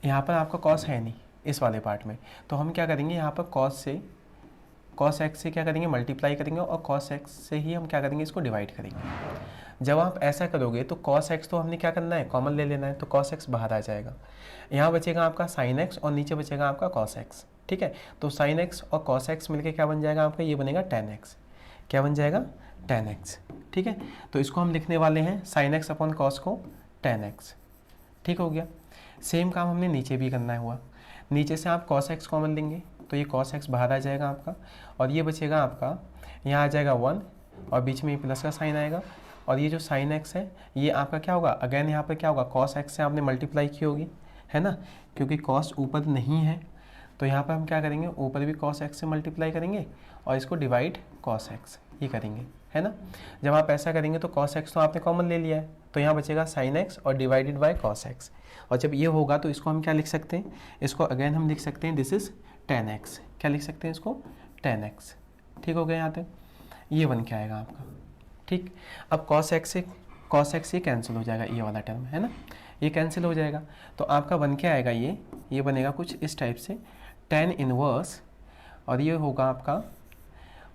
Speaker 1: यहाँ पर आपका cos है नहीं इस वाले पार्ट में। तो हम क्या करेंगे, यहाँ पर cos x से क्या करेंगे, मल्टीप्लाई करेंगे और cos x से ही हम क्या करेंगे, इसको डिवाइड करेंगे। जब आप ऐसा करोगे तो cos x तो हमने क्या करना है, कॉमन ले लेना है, तो cos x बाहर आ जाएगा। यहाँ बचेगा आपका sin x और नीचे बचेगा आपका cos x। ठीक है, तो sin x और cos x मिलके क्या बन जाएगा आपका, ये बनेगा tan x। क्या बन जाएगा, tan x। ठीक है, तो इसको हम लिखने वाले हैं sin x अपॉन cos को tan x। ठीक हो गया। सेम काम हमने नीचे भी करना हुआ। नीचे से आप cos x कॉमन लेंगे तो ये cos x बाहर आ जाएगा आपका और ये बचेगा आपका, यहाँ आ जाएगा 1 और बीच में प्लस का साइन आएगा और ये जो sin x है ये आपका क्या होगा, अगेन यहाँ पर क्या होगा, cos x से आपने मल्टीप्लाई की होगी, है ना, क्योंकि cos ऊपर नहीं है तो यहाँ पर हम क्या करेंगे, ऊपर भी cos x से मल्टीप्लाई करेंगे और इसको डिवाइड cos x ये करेंगे, है ना। जब आप ऐसा करेंगे तो cos x तो आपने कॉमन ले लिया है तो यहाँ बचेगा sin x और डिवाइडेड बाय cos x। और जब ये होगा तो इसको हम क्या लिख सकते हैं, इसको अगेन हम लिख सकते हैं दिस इज tan x। क्या लिख सकते हैं इसको, tan x। ठीक हो गया, यहाँ तक ये बन के आएगा आपका। ठीक, अब cos x ये कैंसिल हो जाएगा, ये वाला टर्म है ना, ये कैंसिल हो जाएगा तो आपका बन के आएगा ये बनेगा कुछ इस टाइप से, tan इनवर्स और ये होगा आपका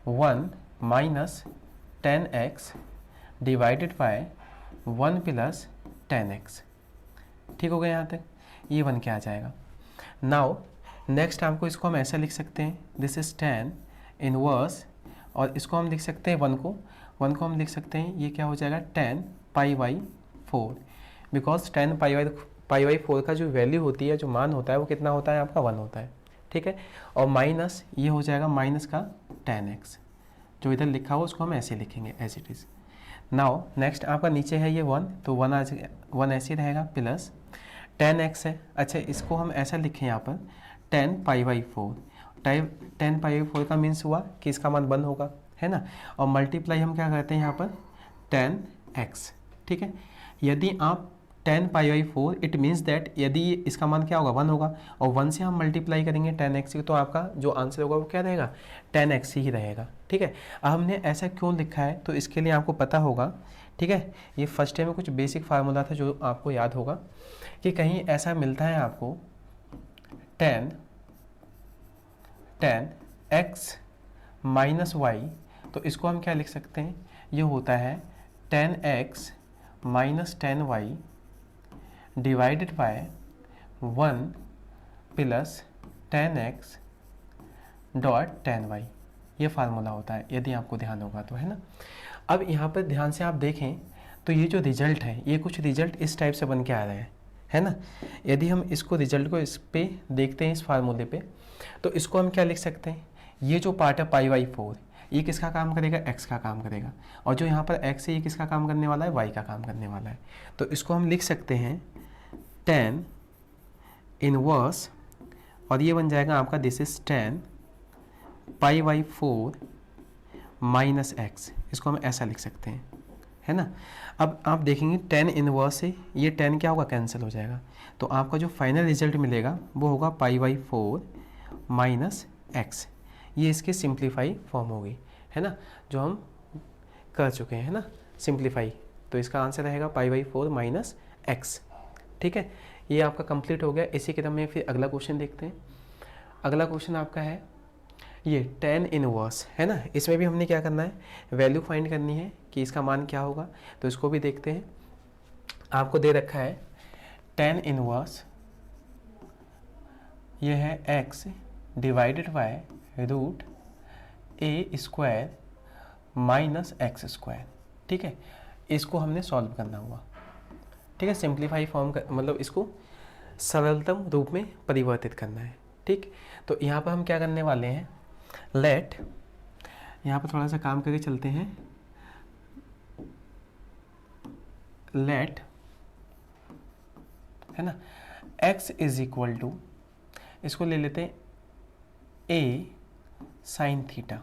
Speaker 1: 1 minus tan x divided by 1 plus tan x। ठीक हो गया, यहाँ तक ये बन के आ जाएगा। नाउ नेक्स्ट आपको इसको हम ऐसा लिख सकते हैं दिस इज tan इनवर्स और इसको हम लिख सकते हैं 1 को हम लिख सकते हैं, ये क्या हो जाएगा tan pi by 4 because tan pi by 4 का जो वैल्यू होती है, जो मान होता है वो कितना होता है आपका 1 होता है। ठीक है, और माइनस ये हो जाएगा माइनस का tan x, जो इधर लिखा हो उसको हम ऐसे लिखेंगे as it is. Now next आपका नीचे है ये 1 तो 1 आ जाएगा, 1 ऐसे रहेगा प्लस tan x है। अच्छा, इसको हम ऐसा लिखें यहाँ पर tan pi by 4, tan pi by 4 का मीन्स हुआ कि इसका मान 1 होगा, है ना, और मल्टीप्लाई हम क्या करते हैं यहाँ पर tan x। ठीक है, यदि आप tan pi by 4 it means that यदि इसका मान क्या होगा 1 होगा और 1 से हम मल्टीप्लाई करेंगे tan x तो आपका जो आंसर होगा वो क्या रहेगा, tan x ही रहेगा। ठीक है, अब हमने ऐसा क्यों लिखा है तो इसके लिए आपको पता होगा। ठीक है, ये फर्स्ट टाइम में कुछ बेसिक फार्मूला था जो आपको याद होगा कि कहीं ऐसा मिलता है आपको tan x माइनस वाई, तो इसको हम क्या लिख सकते हैं, ये होता है tan x minus tan y divided by 1 plus tan x dot tan y। ये फार्मूला होता है यदि आपको ध्यान होगा तो, है ना। अब यहाँ पर ध्यान से आप देखें तो ये जो रिजल्ट है ये कुछ रिजल्ट इस टाइप से बन के आ रहे हैं, है ना। यदि हम इसको रिजल्ट को इस पे देखते हैं इस फार्मूले पे तो इसको हम क्या लिख सकते हैं, ये जो पार्ट है पाई बाई 4 ये किसका काम करेगा, x का काम करेगा और जो यहाँ पर x है ये किसका काम करने वाला है, y का काम करने वाला है। तो इसको हम लिख सकते हैं tan इनवर्स और ये बन जाएगा आपका this is tan pi by 4 minus x। इसको हम ऐसा लिख सकते हैं, है ना। अब आप देखेंगे टेन इनवर्स से ये टेन क्या होगा, कैंसिल हो जाएगा, तो आपका जो फाइनल रिजल्ट मिलेगा वो होगा π/4 माइनस एक्स। ये इसकी सिंप्लीफाई फॉर्म होगी, है ना, जो हम कर चुके हैं, है ना, सिंप्लीफाई। तो इसका आंसर रहेगा π/4 माइनस एक्स। ठीक है, ये आपका कंप्लीट हो गया। इसी क्रम में फिर अगला क्वेश्चन देखते हैं। अगला क्वेश्चन आपका है ये टेन इनवर्स, है ना। इसमें भी हमने क्या करना है, वैल्यू फाइंड करनी है कि इसका मान क्या होगा। तो इसको भी देखते हैं। आपको दे रखा है टेन इनवर्स, ये है x divided by root a square minus x square. ठीक है, इसको हमने सॉल्व करना हुआ। ठीक है, सिंप्लीफाई फॉर्म का मतलब इसको सरलतम रूप में परिवर्तित करना है। ठीक, तो यहाँ पर हम क्या करने वाले हैं, लेट, यहाँ पर थोड़ा सा काम करके चलते हैं। लेट, है ना, x इज इक्वल टू, इसको ले लेते हैं a साइन थीटा।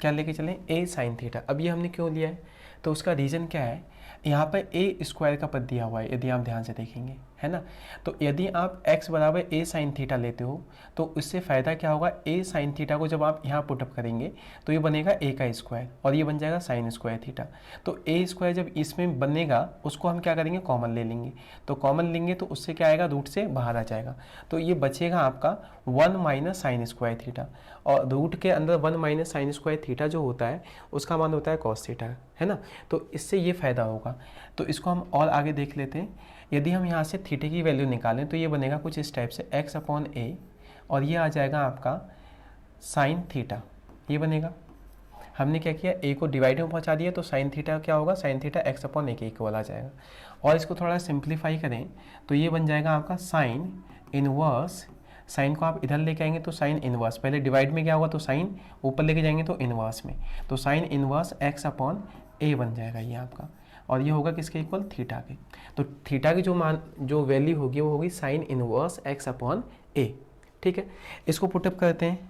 Speaker 1: क्या लेके चलें, a साइन थीटा। अब ये हमने क्यों लिया है, तो उसका रीज़न क्या है, यहाँ पर a स्क्वायर का पद दिया हुआ है, यदि आप ध्यान से देखेंगे, है ना। तो यदि आप x बराबर a साइन थीटा लेते हो तो उससे फ़ायदा क्या होगा, a साइन थीटा को जब आप यहाँ पुटअप करेंगे तो ये बनेगा a का स्क्वायर और ये बन जाएगा साइन स्क्वायर थीटा। तो a स्क्वायर जब इसमें बनेगा उसको हम क्या करेंगे, कॉमन ले लेंगे। तो कॉमन लेंगे तो उससे क्या आएगा, रूट से बाहर आ जाएगा। तो ये बचेगा आपका 1 माइनस साइन स्क्वायर थीटा, और रूट के अंदर 1 माइनस साइन स्क्वायर थीटा जो होता है उसका मान होता है कॉस थीटा, है ना। तो इससे ये फ़ायदा होगा। तो इसको हम और आगे देख लेते हैं। यदि हम यहाँ से थीटे की वैल्यू निकालें तो ये बनेगा कुछ इस टाइप से x/a, और ये आ जाएगा आपका साइन थीटा, ये बनेगा। हमने क्या किया, a को डिवाइड में पहुँचा दिया, तो साइन थीटा क्या होगा, साइन थीटा x/a के इक्वल आ जाएगा। और इसको थोड़ा सिंप्लीफाई करें तो ये बन जाएगा आपका साइन इनवर्स, साइन को आप इधर लेके आएंगे तो साइन इनवर्स, पहले डिवाइड में क्या होगा तो साइन, ऊपर लेके जाएंगे तो इनवर्स में, तो साइन इनवर्स x/a बन जाएगा ये आपका। और ये होगा किसके इक्वल, थीटा के। तो थीटा की जो वैल्यू होगी वो होगी साइन इनवर्स x/a। ठीक है, इसको पुटअप करते हैं,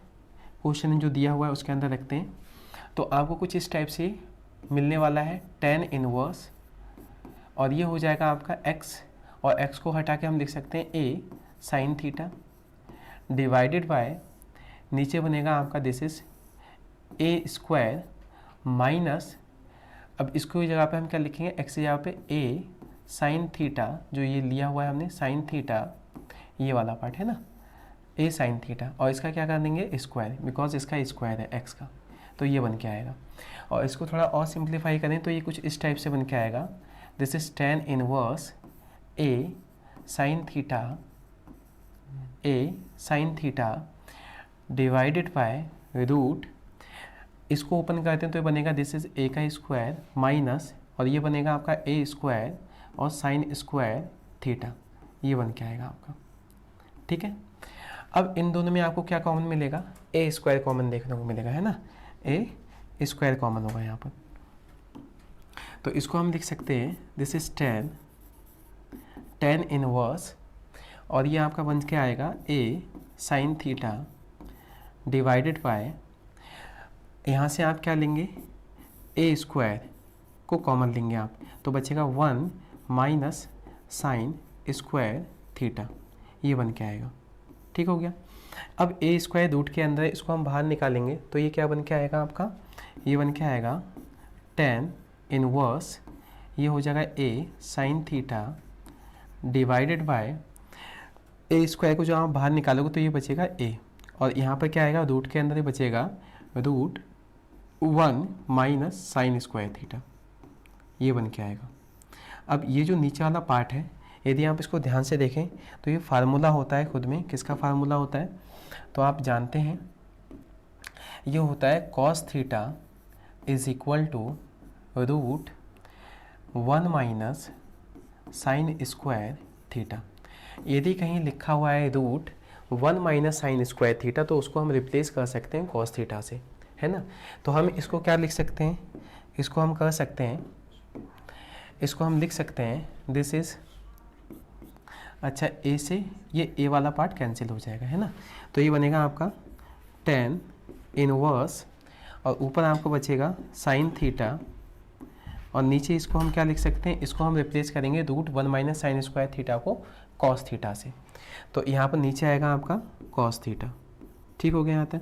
Speaker 1: क्वेश्चन जो दिया हुआ है उसके अंदर रखते हैं। तो आपको कुछ इस टाइप से मिलने वाला है टेन इनवर्स, और ये हो जाएगा आपका x, और x को हटा के हम लिख सकते हैं a sine theta divided by, नीचे बनेगा आपका this is a square minus, अब इसको जगह पे हम क्या लिखेंगे, x की जगह पे a साइन थीटा, जो ये लिया हुआ है हमने साइन थीटा, ये वाला पार्ट है ना, a साइन थीटा, और इसका क्या कर देंगे स्क्वायर, बिकॉज इसका स्क्वायर है x का, तो ये बन के आएगा। और इसको थोड़ा और सिंप्लीफाई करें तो ये कुछ इस टाइप से बन के आएगा, this is tan inverse a sine theta divided by root, इसको ओपन करते हैं तो ये बनेगा दिस इज a का स्क्वायर माइनस, और ये बनेगा आपका a स्क्वायर और साइन स्क्वायर थीटा, ये बन के आएगा आपका। ठीक है, अब इन दोनों में आपको क्या कॉमन मिलेगा, a स्क्वायर कॉमन देखने को मिलेगा, है ना, a स्क्वायर कॉमन होगा यहाँ पर। तो इसको हम लिख सकते हैं दिस इज टेन इनवर्स, और ये आपका बन के आएगा a sine theta divided bye, यहाँ से आप क्या लेंगे, a स्क्वायर को कॉमन लेंगे आप, तो बचेगा 1 माइनस साइन स्क्वायर थीटा, ये बन के आएगा। ठीक हो गया। अब a स्क्वायर रूट के अंदर, इसको हम बाहर निकालेंगे तो ये क्या बन के आएगा आपका, ये बन के आएगा टेन इनवर्स, ये हो जाएगा a sine theta divided bye, a square को जो आप बाहर निकालोगे तो ये बचेगा a, और यहाँ पर क्या आएगा, रूट के अंदर ये बचेगा root 1 minus sine square theta, ये बन के आएगा। अब ये जो नीचे वाला पार्ट है, यदि आप इसको ध्यान से देखें तो ये फार्मूला होता है खुद में, किसका फार्मूला होता है, तो आप जानते हैं ये होता है cos theta is equal to root 1 minus sine square theta. यदि कहीं लिखा हुआ है root 1 minus sine square theta तो उसको हम रिप्लेस कर सकते हैं कॉस थीटा से, है ना। तो हम इसको क्या लिख सकते हैं, इसको हम कर सकते हैं, इसको हम लिख सकते हैं दिस इज, अच्छा a से ये a वाला पार्ट कैंसिल हो जाएगा, है ना। तो ये बनेगा आपका टेन इनवर्स, और ऊपर आपको बचेगा साइन थीटा और नीचे इसको हम क्या लिख सकते हैं, इसको हम रिप्लेस करेंगे root 1 minus sine square theta को कॉस थीटा से। तो यहाँ पर नीचे आएगा आपका कॉस थीटा। ठीक हो गया यहाँ तक।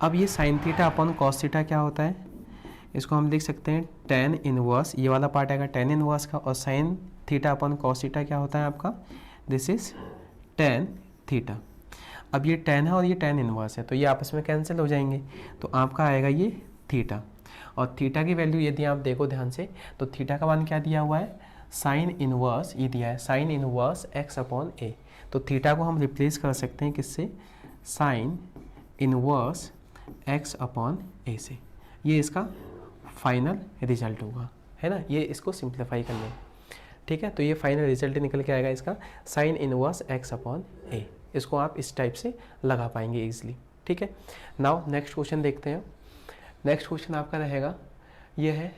Speaker 1: अब ये sine theta upon cos theta क्या होता है, इसको हम लिख सकते हैं टेन इनवर्स, ये वाला पार्ट आएगा टेन इनवर्स का, और sine theta upon cos theta क्या होता है आपका, दिस इज टेन थीटा। अब ये टेन है और ये टेन इनवर्स है, तो ये आपस में कैंसिल हो जाएंगे, तो आपका आएगा ये थीटा। और थीटा की वैल्यू यदि आप देखो ध्यान से, तो थीटा का मान क्या दिया हुआ है, साइन इनवर्स, ये दिया है साइन इनवर्स एक्स अपॉन ए। तो थीटा को हम रिप्लेस कर सकते हैं किससे, साइन इनवर्स एक्स अपॉन ए से। ये इसका फाइनल रिजल्ट होगा, है ना, ये इसको सिंप्लीफाई कर लें। ठीक है, तो ये फाइनल रिजल्ट निकल के आएगा इसका साइन इनवर्स एक्स अपॉन ए। इसको आप इस टाइप से लगा पाएंगे इजीली। ठीक है, नाउ नेक्स्ट क्वेश्चन देखते हैं। नेक्स्ट क्वेश्चन आपका रहेगा, ये है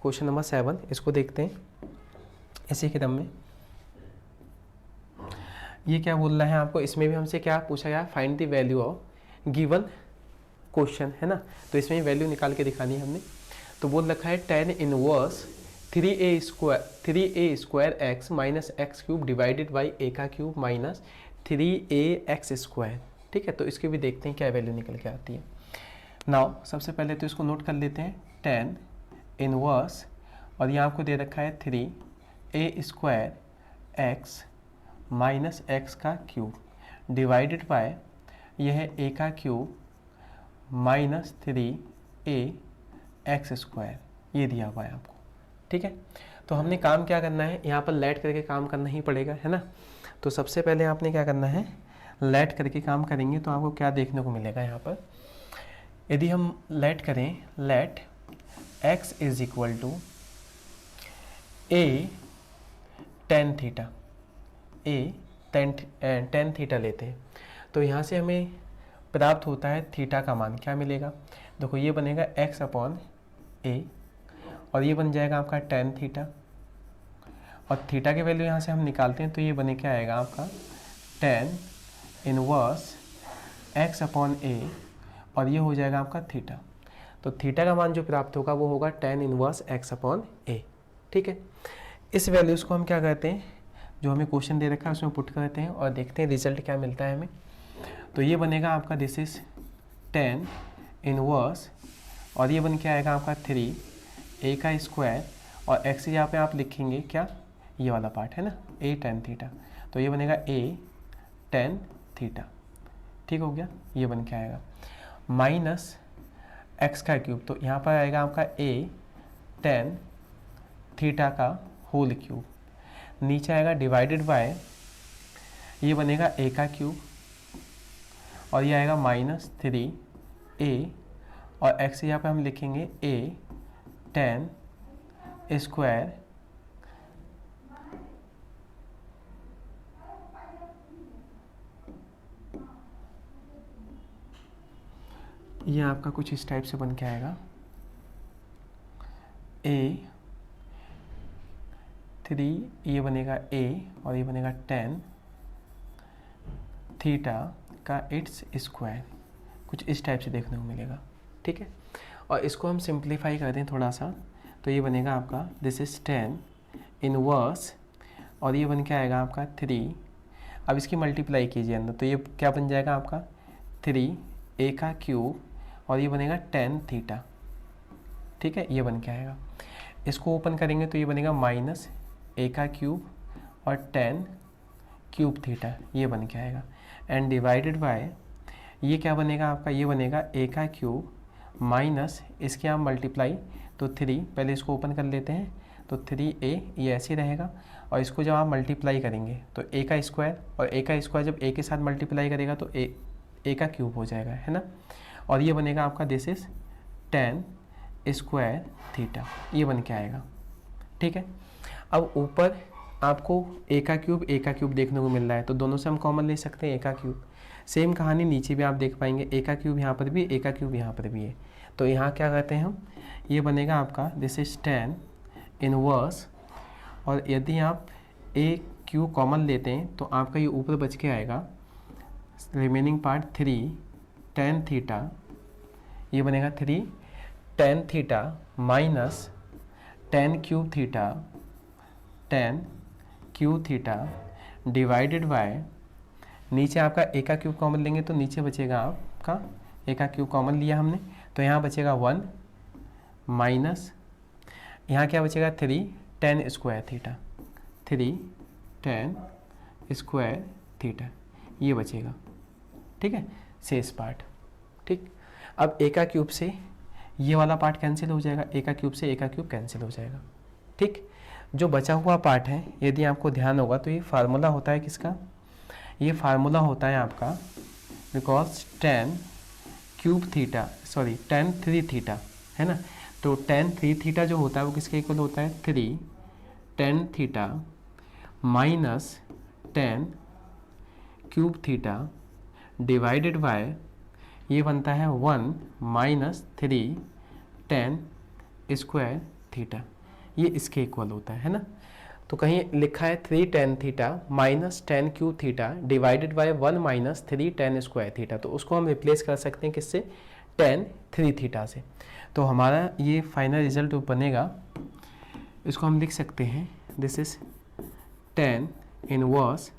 Speaker 1: क्वेश्चन नंबर 7, इसको देखते हैं इसी क्रम में। ये क्या बोल रहा है आपको, इसमें भी हमसे क्या पूछा गया, find the value of given question, है ना। तो इसमें वैल्यू निकाल के दिखानी है हमने। तो बोल रखा है tan inverse 3a square x minus x cube divided by a का क्यूब माइनस 3ax स्क्वायर। ठीक है, तो इसके भी देखते हैं क्या वैल्यू निकल के आती है। नाउ सबसे पहले तो इसको नोट कर लेते हैं, टेन इनवर्स, और यहाँ आपको दे रखा है 3a square x minus x का क्यूब डिवाइडेड बाय यह है a का क्यूब माइनस 3ax स्क्वायर, ये दिया हुआ है आपको। ठीक है, तो हमने काम क्या करना है, यहाँ पर लेट करके काम करना ही पड़ेगा, है ना। तो सबसे पहले आपने क्या करना है, लेट करके काम करेंगे तो आपको क्या देखने को मिलेगा यहाँ पर, यदि हम लेट करें, let x is equal to a tan theta, a tan theta लेते हैं, तो यहाँ से हमें प्राप्त होता है थीटा का मान क्या मिलेगा, देखो ये बनेगा x अपॉन a, और ये बन जाएगा आपका टेन थीटा, और थीटा की वैल्यू यहाँ से हम निकालते हैं तो ये बने क्या आएगा आपका tan inverse x upon a, और ये हो जाएगा आपका थीटा। तो थीटा का मान जो प्राप्त होगा वो होगा tan inverse x upon a। ठीक है, इस वैल्यूज़ को हम क्या कहते हैं, जो हमें क्वेश्चन दे रखा है उसमें पुट करते हैं और देखते हैं रिजल्ट क्या मिलता है हमें। तो ये बनेगा आपका दिस इज टेन इनवर्स, और ये बन के आएगा आपका 3a का स्क्वायर, और x यहाँ पे आप लिखेंगे क्या, ये वाला पार्ट है ना, a टेन थीटा, तो ये बनेगा a टेन थीटा। ठीक हो गया, ये बन के आएगा माइनस x का क्यूब, तो यहाँ पर आएगा आपका a टेन थीटा का होल क्यूब, नीचे आएगा डिवाइडेड बाय ये बनेगा a का क्यूब, और ये आएगा माइनस 3a, और x यहाँ पे हम लिखेंगे a टेन स्क्वायर, ये आपका कुछ इस टाइप से बन के आएगा a 3, ये बनेगा a, और ये बनेगा टेन थीटा का इट्स स्क्वायर, कुछ इस टाइप से देखने को मिलेगा। ठीक है, और इसको हम सिंप्लीफाई कर दें थोड़ा सा, तो ये बनेगा आपका दिस इज टेन इनवर्स, और ये बन के आएगा आपका 3, अब इसकी मल्टीप्लाई कीजिए अंदर, तो ये क्या बन जाएगा आपका 3a का क्यूब, और ये बनेगा टेन थीटा। ठीक है, ये बन के आएगा, इसको ओपन करेंगे तो ये बनेगा माइनस a का क्यूब और टेन क्यूब थीटा, ये बन के आएगा, एंड डिवाइडेड बाय ये क्या बनेगा आपका, ये बनेगा a का क्यूब माइनस इसके आप मल्टीप्लाई, तो 3, पहले इसको ओपन कर लेते हैं, तो 3a ये ऐसे रहेगा, और इसको जब आप मल्टीप्लाई करेंगे तो a का स्क्वायर, और a का स्क्वायर जब a के साथ मल्टीप्लाई करेगा तो a का क्यूब हो जाएगा, है ना, और ये बनेगा आपका this is ten square theta, ये बन के आएगा। ठीक है, अब ऊपर आपको a का क्यूब देखने को मिल रहा है, तो दोनों से हम कॉमन ले सकते हैं a का क्यूब। सेम कहानी नीचे भी आप देख पाएंगे, a का क्यूब यहाँ पर भी, a का क्यूब यहाँ पर भी है, तो यहाँ क्या कहते हैं हम, ये बनेगा आपका दिस इज टेन इनवर्स, और यदि आप a क्यूब कॉमन लेते हैं तो आपका ये ऊपर बच के आएगा रिमेनिंग पार्ट 3 टेन थीटा, ये बनेगा 3 tan theta minus tan cube theta divided by, नीचे आपका ए का क्यूब कॉमन लेंगे तो नीचे बचेगा आपका ए का क्यूब कॉमन लिया हमने, तो यहाँ बचेगा 1 माइनस, यहाँ क्या बचेगा 3 tan square theta, 3 tan square theta ये बचेगा। ठीक है, शेष पार्ट। ठीक, अब ए का क्यूब से ये वाला पार्ट कैंसिल हो जाएगा, ए का क्यूब से ए का क्यूब कैंसिल हो जाएगा। ठीक, जो बचा हुआ पार्ट है यदि आपको ध्यान होगा तो ये फार्मूला होता है किसका, ये फार्मूला होता है आपका because tan cube theta sorry tan 3 theta है ना, तो tan 3 थीटा जो होता है वो किसके इक्वल होता है 3 tan theta minus tan cube theta divided bye ये बनता है 1 माइनस 3 tan स्क्वायर थीटा, ये इसके इक्वल होता है ना। तो कहीं लिखा है 3 tan theta minus tan cube theta divided by 1 minus 3 tan square theta, तो उसको हम रिप्लेस कर सकते हैं किससे, tan 3 थीटा से। तो हमारा ये फाइनल रिजल्ट बनेगा, इसको हम लिख सकते हैं दिस इज tan इनवर्स,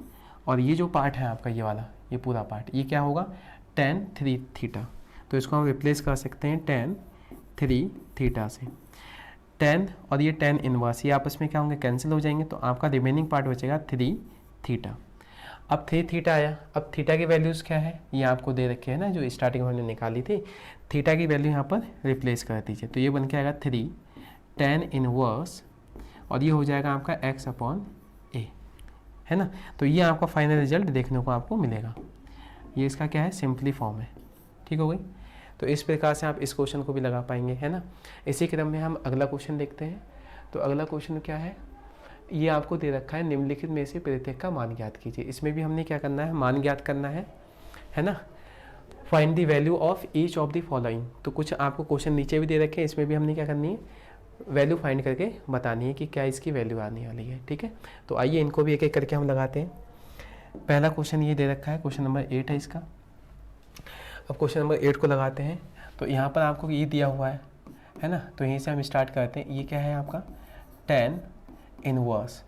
Speaker 1: और ये जो पार्ट है आपका ये वाला ये पूरा पार्ट ये क्या होगा tan 3 थीटा, तो इसको हम रिप्लेस कर सकते हैं tan 3 थीटा से। tan और ये tan इनवर्स ये आपस में क्या होंगे, कैंसिल हो जाएंगे, तो आपका रिमेनिंग पार्ट बचेगा 3 थीटा। अब 3 थीटा आया, अब थीटा की वैल्यूज़ क्या है ये आपको दे रखे हैं ना, जो स्टार्टिंग में हमने निकाली थी, थीटा की वैल्यू यहाँ पर रिप्लेस कर दीजिए, तो ये बन के आएगा 3 tan इनवर्स, और ये हो जाएगा आपका x/a है ना। तो ये आपका फाइनल रिजल्ट देखने को आपको मिलेगा, ये इसका क्या है सिंपली फॉर्म है। ठीक हो गई, तो इस प्रकार से आप इस क्वेश्चन को भी लगा पाएंगे है ना। इसी क्रम में हम अगला क्वेश्चन देखते हैं। तो अगला क्वेश्चन क्या है, ये आपको दे रखा है निम्नलिखित में से प्रत्येक का मान ज्ञात कीजिए। इसमें भी हमने क्या करना है, मान ज्ञात करना है ना। Find the value of each of the following, तो कुछ आपको क्वेश्चन नीचे भी दे रखे हैं, इसमें भी हमने क्या करनी है, वैल्यू फाइंड करके बतानी है कि क्या इसकी वैल्यू आने वाली है। ठीक है, तो आइए इनको भी एक एक करके हम लगाते हैं। पहला क्वेश्चन ये दे रखा है, क्वेश्चन नंबर 8 है इसका। अब क्वेश्चन नंबर 8 को लगाते हैं, तो यहाँ पर आपको ये दिया हुआ है ना, तो यहीं से हम स्टार्ट करते हैं। ये क्या है आपका tan इनवर्स,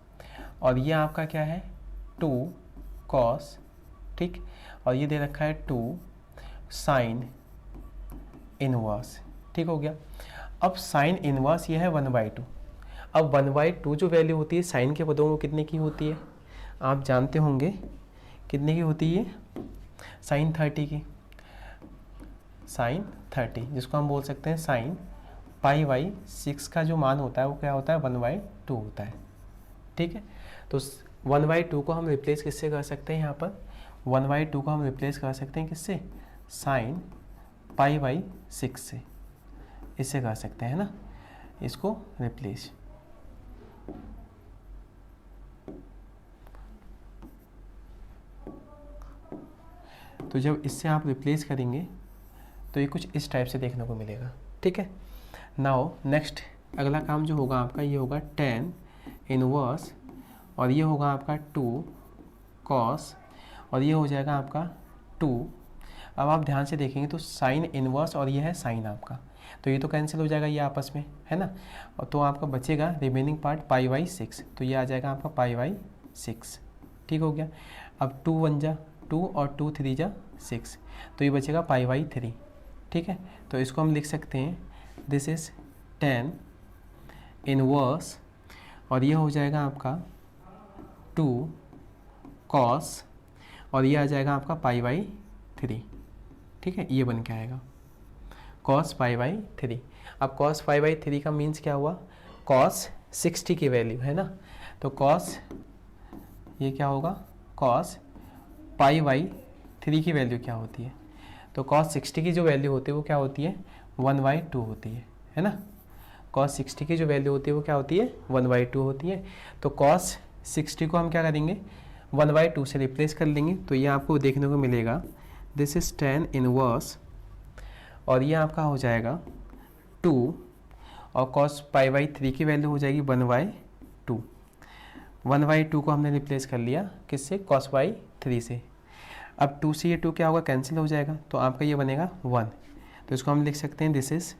Speaker 1: और ये आपका क्या है 2 cos, ठीक, और ये दे रखा है 2 sin इनवर्स। ठीक हो गया। अब sin इनवर्स ये है 1/2। अब 1/2 जो वैल्यू होती है साइन के पदों में कितने की होती है आप जानते होंगे, कितने की होती है sin 30 की, sin 30 जिसको हम बोल सकते हैं sin π/6 का जो मान होता है वो क्या होता है 1/2 होता है। ठीक है, तो 1/2 को हम रिप्लेस किससे कर सकते हैं, यहाँ पर 1/2 को हम रिप्लेस कर सकते हैं किससे, sin π/6 से, इससे कर सकते हैं ना इसको रिप्लेस। तो जब इससे आप रिप्लेस करेंगे तो ये कुछ इस टाइप से देखने को मिलेगा। ठीक है, नाउ नेक्स्ट अगला काम जो होगा आपका ये होगा tan इनवर्स, और ये होगा आपका 2 cos, और ये हो जाएगा आपका 2। अब आप ध्यान से देखेंगे तो साइन इनवर्स और ये है साइन आपका, तो ये तो कैंसिल हो जाएगा ये आपस में है ना, और तो आपका बचेगा रिमेनिंग पार्ट π/6, तो ये आ जाएगा आपका π/6। ठीक हो गया। अब 2 1 जा 2 और 2 3 जा 6, तो ये बचेगा π/3। ठीक है, तो इसको हम लिख सकते हैं दिस इज tan इनवर्स, और ये हो जाएगा आपका 2 cos, और ये आ जाएगा आपका π/3। ठीक है, ये बन के आएगा cos π/3। अब cos π/3 का मीन्स क्या हुआ, cos 60 की वैल्यू है ना, तो cos ये क्या होगा cos π/3 की वैल्यू क्या होती है, तो cos 60 की जो वैल्यू होती है वो क्या होती है 1/2 होती है ना। cos 60 की जो वैल्यू होती है वो क्या होती है 1/2 होती है। तो cos 60 को हम क्या करेंगे 1/2 से रिप्लेस कर लेंगे, तो ये आपको देखने को मिलेगा दिस इज tan इनवर्स, और ये आपका हो जाएगा 2, और cos π/3 की वैल्यू हो जाएगी 1/2। 1/2 को हमने रिप्लेस कर लिया किससे cos/3 से। अब 2 से ये 2 क्या होगा कैंसिल हो जाएगा, तो आपका ये बनेगा 1, तो इसको हम लिख सकते हैं दिस इज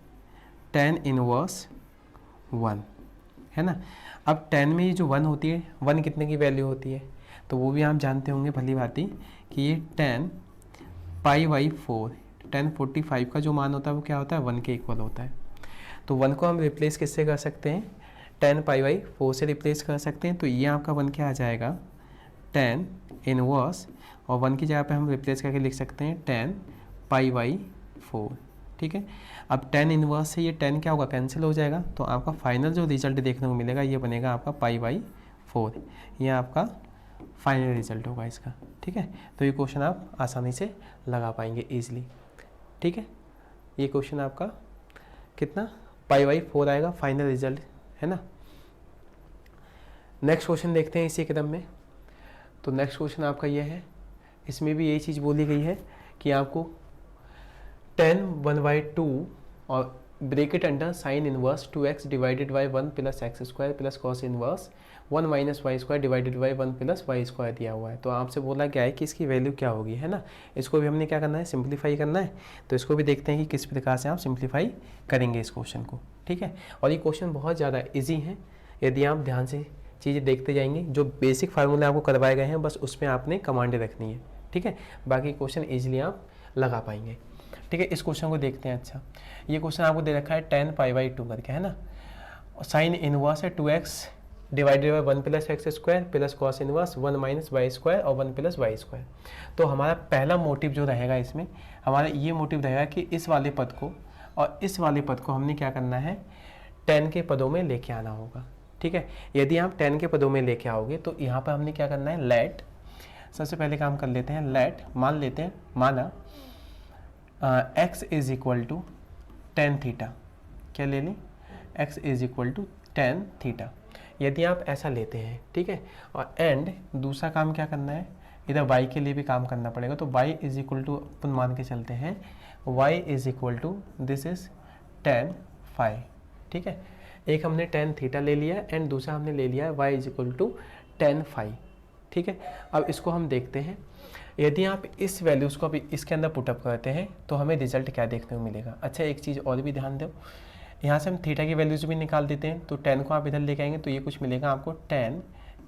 Speaker 1: tan इनवर्स 1। है ना। अब टेन में ये जो 1 होती है, 1 कितने की वैल्यू होती है, तो वो भी आप जानते होंगे भली भांति कि ये 10 पाई बाई 4, 1045 का जो मान होता है वो क्या होता है, 1 के इक्वल होता है। तो 1 को हम रिप्लेस किससे कर सकते हैं, 10 पाई बाई 4 से रिप्लेस कर सकते हैं। तो ये आपका 1 क्या आ जाएगा, 10 इनवर्स, और 1 की जगह पे हम रिप्लेस करके लिख सकते हैं 10 पाई बाई 4, ठीक है। अब 10 इनवर्स से ये 10 क्या होगा, कैंसिल हो जाएगा, तो आपका फाइनल जो रिजल्ट देखने को मिलेगा ये बनेगा आपका पाई बाई 4, ये आपका फाइनल रिजल्ट होगा इसका, ठीक है। तो ये क्वेश्चन आप आसानी से लगा पाएंगे ईजिली, ठीक है। ये क्वेश्चन आपका कितना, पाई बाई 4 आएगा फाइनल रिजल्ट, है ना। नेक्स्ट क्वेश्चन देखते हैं इसी क्रम में। तो नेक्स्ट क्वेश्चन आपका ये है, इसमें भी यही चीज़ बोली गई है कि आपको 10 1/2 और bracket under sine inverse 2x divided by 1 plus x square plus cos inverse 1 minus y square divided by 1 plus y square दिया हुआ है। तो आपसे बोला गया है कि इसकी वैल्यू क्या होगी, है ना। इसको भी हमने क्या करना है, सिंप्लीफाई करना है। तो इसको भी देखते हैं कि किस प्रकार से आप सिंप्लीफाई करेंगे इस क्वेश्चन को, ठीक है। और ये क्वेश्चन बहुत ज़्यादा ईजी है, यदि आप ध्यान से चीज़ें देखते जाएंगे। जो बेसिक फार्मूले आपको करवाए गए हैं बस उसमें आपने कमांडें रखनी है, ठीक है। बाकी क्वेश्चन ईजिली आप लगा पाएंगे, ठीक है। इस क्वेश्चन को देखते हैं। अच्छा, ये क्वेश्चन आपको दे रखा है 10 पाई बाई 2 करके, है ना। साइन इनवर्स है 2x divided by 1 plus x square plus cos inverse 1 minus y square और 1 प्लस वाई स्क्वायर। तो हमारा पहला मोटिव जो रहेगा इसमें, हमारा ये मोटिव रहेगा कि इस वाले पद को और इस वाले पद को हमने क्या करना है, 10 के पदों में लेके आना होगा, ठीक है। यदि आप 10 के पदों में लेके आओगे तो यहाँ पर हमने क्या करना है, लेट, सबसे पहले काम कर लेते हैं, लेट मान लेते हैं, माना x is equal to tan theta, क्या ले लें, x is equal to tan theta. यदि आप ऐसा लेते हैं, ठीक है, और एंड दूसरा काम क्या करना है, इधर y के लिए भी काम करना पड़ेगा। तो y इज इक्वल टू अपन मान के चलते हैं y is equal to this is tan phi, ठीक है। एक हमने टेन थीटा ले लिया एंड दूसरा हमने ले लिया है y is equal to tan phi, ठीक है। अब इसको हम देखते हैं, यदि आप इस वैल्यूज़ को अभी इसके अंदर पुटअप करते हैं तो हमें रिजल्ट क्या देखने को मिलेगा। अच्छा, एक चीज़ और भी ध्यान दो, यहाँ से हम थीटा की वैल्यूज़ भी निकाल देते हैं। तो 10 को आप इधर लेके आएंगे तो ये कुछ मिलेगा आपको 10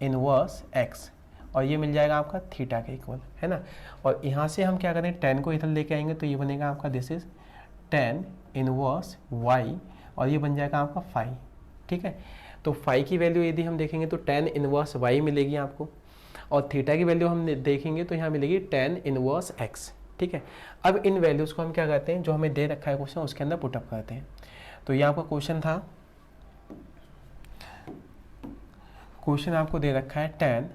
Speaker 1: इनवर्स x, और ये मिल जाएगा आपका थीटा के इक्वल, है ना। और यहाँ से हम क्या करें, 10 को इधर लेके आएंगे तो ये बनेगा आपका दिस इज 10 इनवर्स y, और ये बन जाएगा आपका फाई, ठीक है। तो फाई की वैल्यू यदि हम देखेंगे तो 10 इनवर्स y मिलेगी आपको, और थीटा की वैल्यू हम देखेंगे तो यहाँ मिलेगी 10 इनवर्स x, ठीक है। अब इन वैल्यूज़ को हम क्या करते हैं, जो हमें दे रखा है क्वेश्चन उसके अंदर पुटअप करते हैं। तो ये आपका क्वेश्चन था, क्वेश्चन आपको दे रखा है 10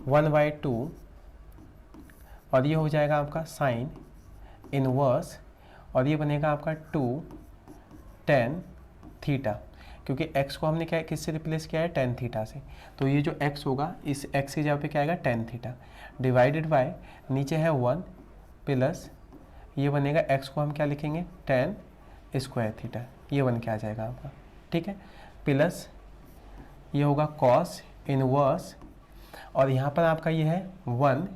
Speaker 1: 1/2, और ये हो जाएगा आपका साइन इनवर्स, और ये बनेगा आपका 2 10 थीटा, क्योंकि x को हमने क्या किससे रिप्लेस किया है, 10 थीटा से। तो ये जो x होगा, इस x की जगह पे क्या आएगा 10 थीटा डिवाइडेड बाय, नीचे है 1 प्लस, ये बनेगा x को हम क्या लिखेंगे 10 स्क्वायर थीटा, ये बन के आ जाएगा आपका, ठीक है, प्लस ये होगा कॉस इनवर्स, और यहाँ पर आपका ये है 1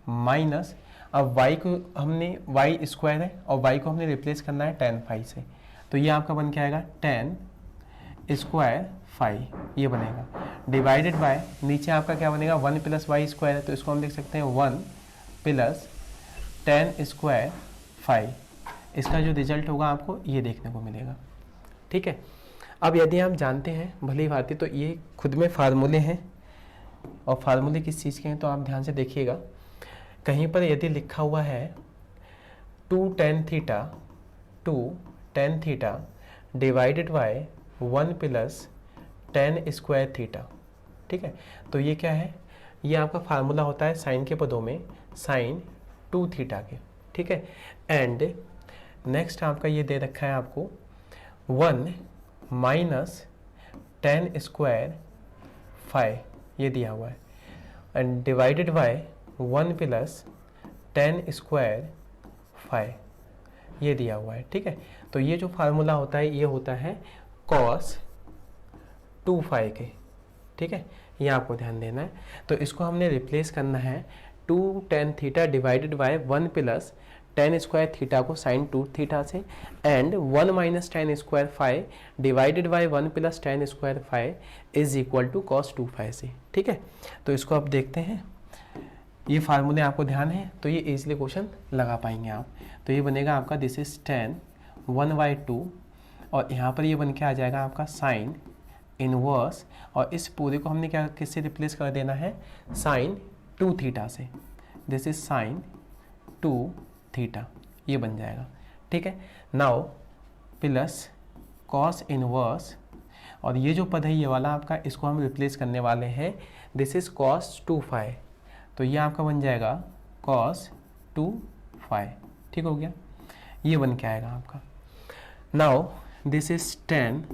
Speaker 1: माइनस, अब y को हमने y स्क्वायर है और y को हमने रिप्लेस करना है 10 फाई से, तो ये आपका बन के आएगा 10 स्क्वायर फाई, ये बनेगा डिवाइडेड बाय, नीचे आपका क्या बनेगा 1 प्लस वाई स्क्वायर है, तो इसको हम लिख सकते हैं 1 प्लस 10 स्क्वायर फाई। इसका जो रिजल्ट होगा आपको ये देखने को मिलेगा, ठीक है। अब यदि आप जानते हैं भली भांति, तो ये खुद में फार्मूले हैं, और फार्मूले किस चीज़ के हैं तो आप ध्यान से देखिएगा। कहीं पर यदि लिखा हुआ है 2 tan theta divided by 1 plus 10 square theta, ठीक है। तो ये क्या है, ये आपका फार्मूला होता है साइन के पदों में साइन 2 थीटा के, ठीक है। एंड नेक्स्ट आपका ये दे रखा है आपको 1 माइनस 10 स्क्वायर फाई, ये दिया हुआ है, and divided by 1 plus 10 square phi, ये दिया हुआ है, ठीक है। तो ये जो फार्मूला होता है ये होता है कॉस 2 फाई के, ठीक है, ये आपको ध्यान देना है। तो इसको हमने रिप्लेस करना है 2 tan theta divided by 1 plus tan square theta को साइन 2 थीटा से, and 1 minus tan square phi divided by 1 plus tan square phi is equal to cos 2 phi से। ठीक है, तो इसको आप देखते हैं, ये फार्मूले आपको ध्यान है तो ये इजीली क्वेश्चन लगा पाएंगे आप। तो ये बनेगा आपका दिस इज टेन 1/2 और यहाँ पर ये बन के आ जाएगा आपका साइन इनवर्स, और इस पूरे को हमने क्या किससे रिप्लेस कर देना है, साइन 2 थीटा से। दिस इज साइन 2 थीटा, ये बन जाएगा। ठीक है, नाउ प्लस कॉस इनवर्स, और ये जो पद है ये वाला आपका, इसको हम रिप्लेस करने वाले हैं, दिस इज कॉस 2 फाइव, तो ये आपका बन जाएगा कॉस 2 फाइव। ठीक हो गया, ये बन के आएगा आपका। Now this is ten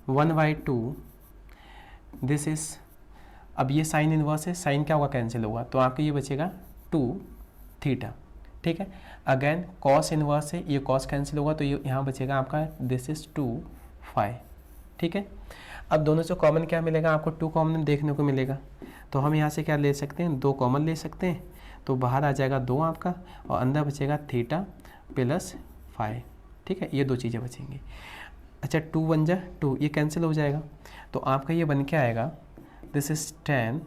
Speaker 1: 1/2, this is, अब ये साइन इनवर्स है, साइन क्या होगा, कैंसिल होगा, तो आपको ये बचेगा 2 थीटा। ठीक है, अगेन कॉस इनवर्स है, ये कॉस कैंसिल होगा तो ये यहाँ बचेगा आपका दिस इज 2 फाइव। ठीक है, अब दोनों से कॉमन क्या मिलेगा, आपको 2 कॉमन देखने को मिलेगा, तो हम यहाँ से क्या ले सकते हैं, 2 कॉमन ले सकते हैं, तो बाहर आ जाएगा 2 आपका, और अंदर बचेगा थीटा प्लस 5। ठीक है, ये 2 चीज़ें बचेंगी। अच्छा 2 1 जा 2, ये कैंसिल हो जाएगा, तो आपका ये बन के आएगा दिस इज 10,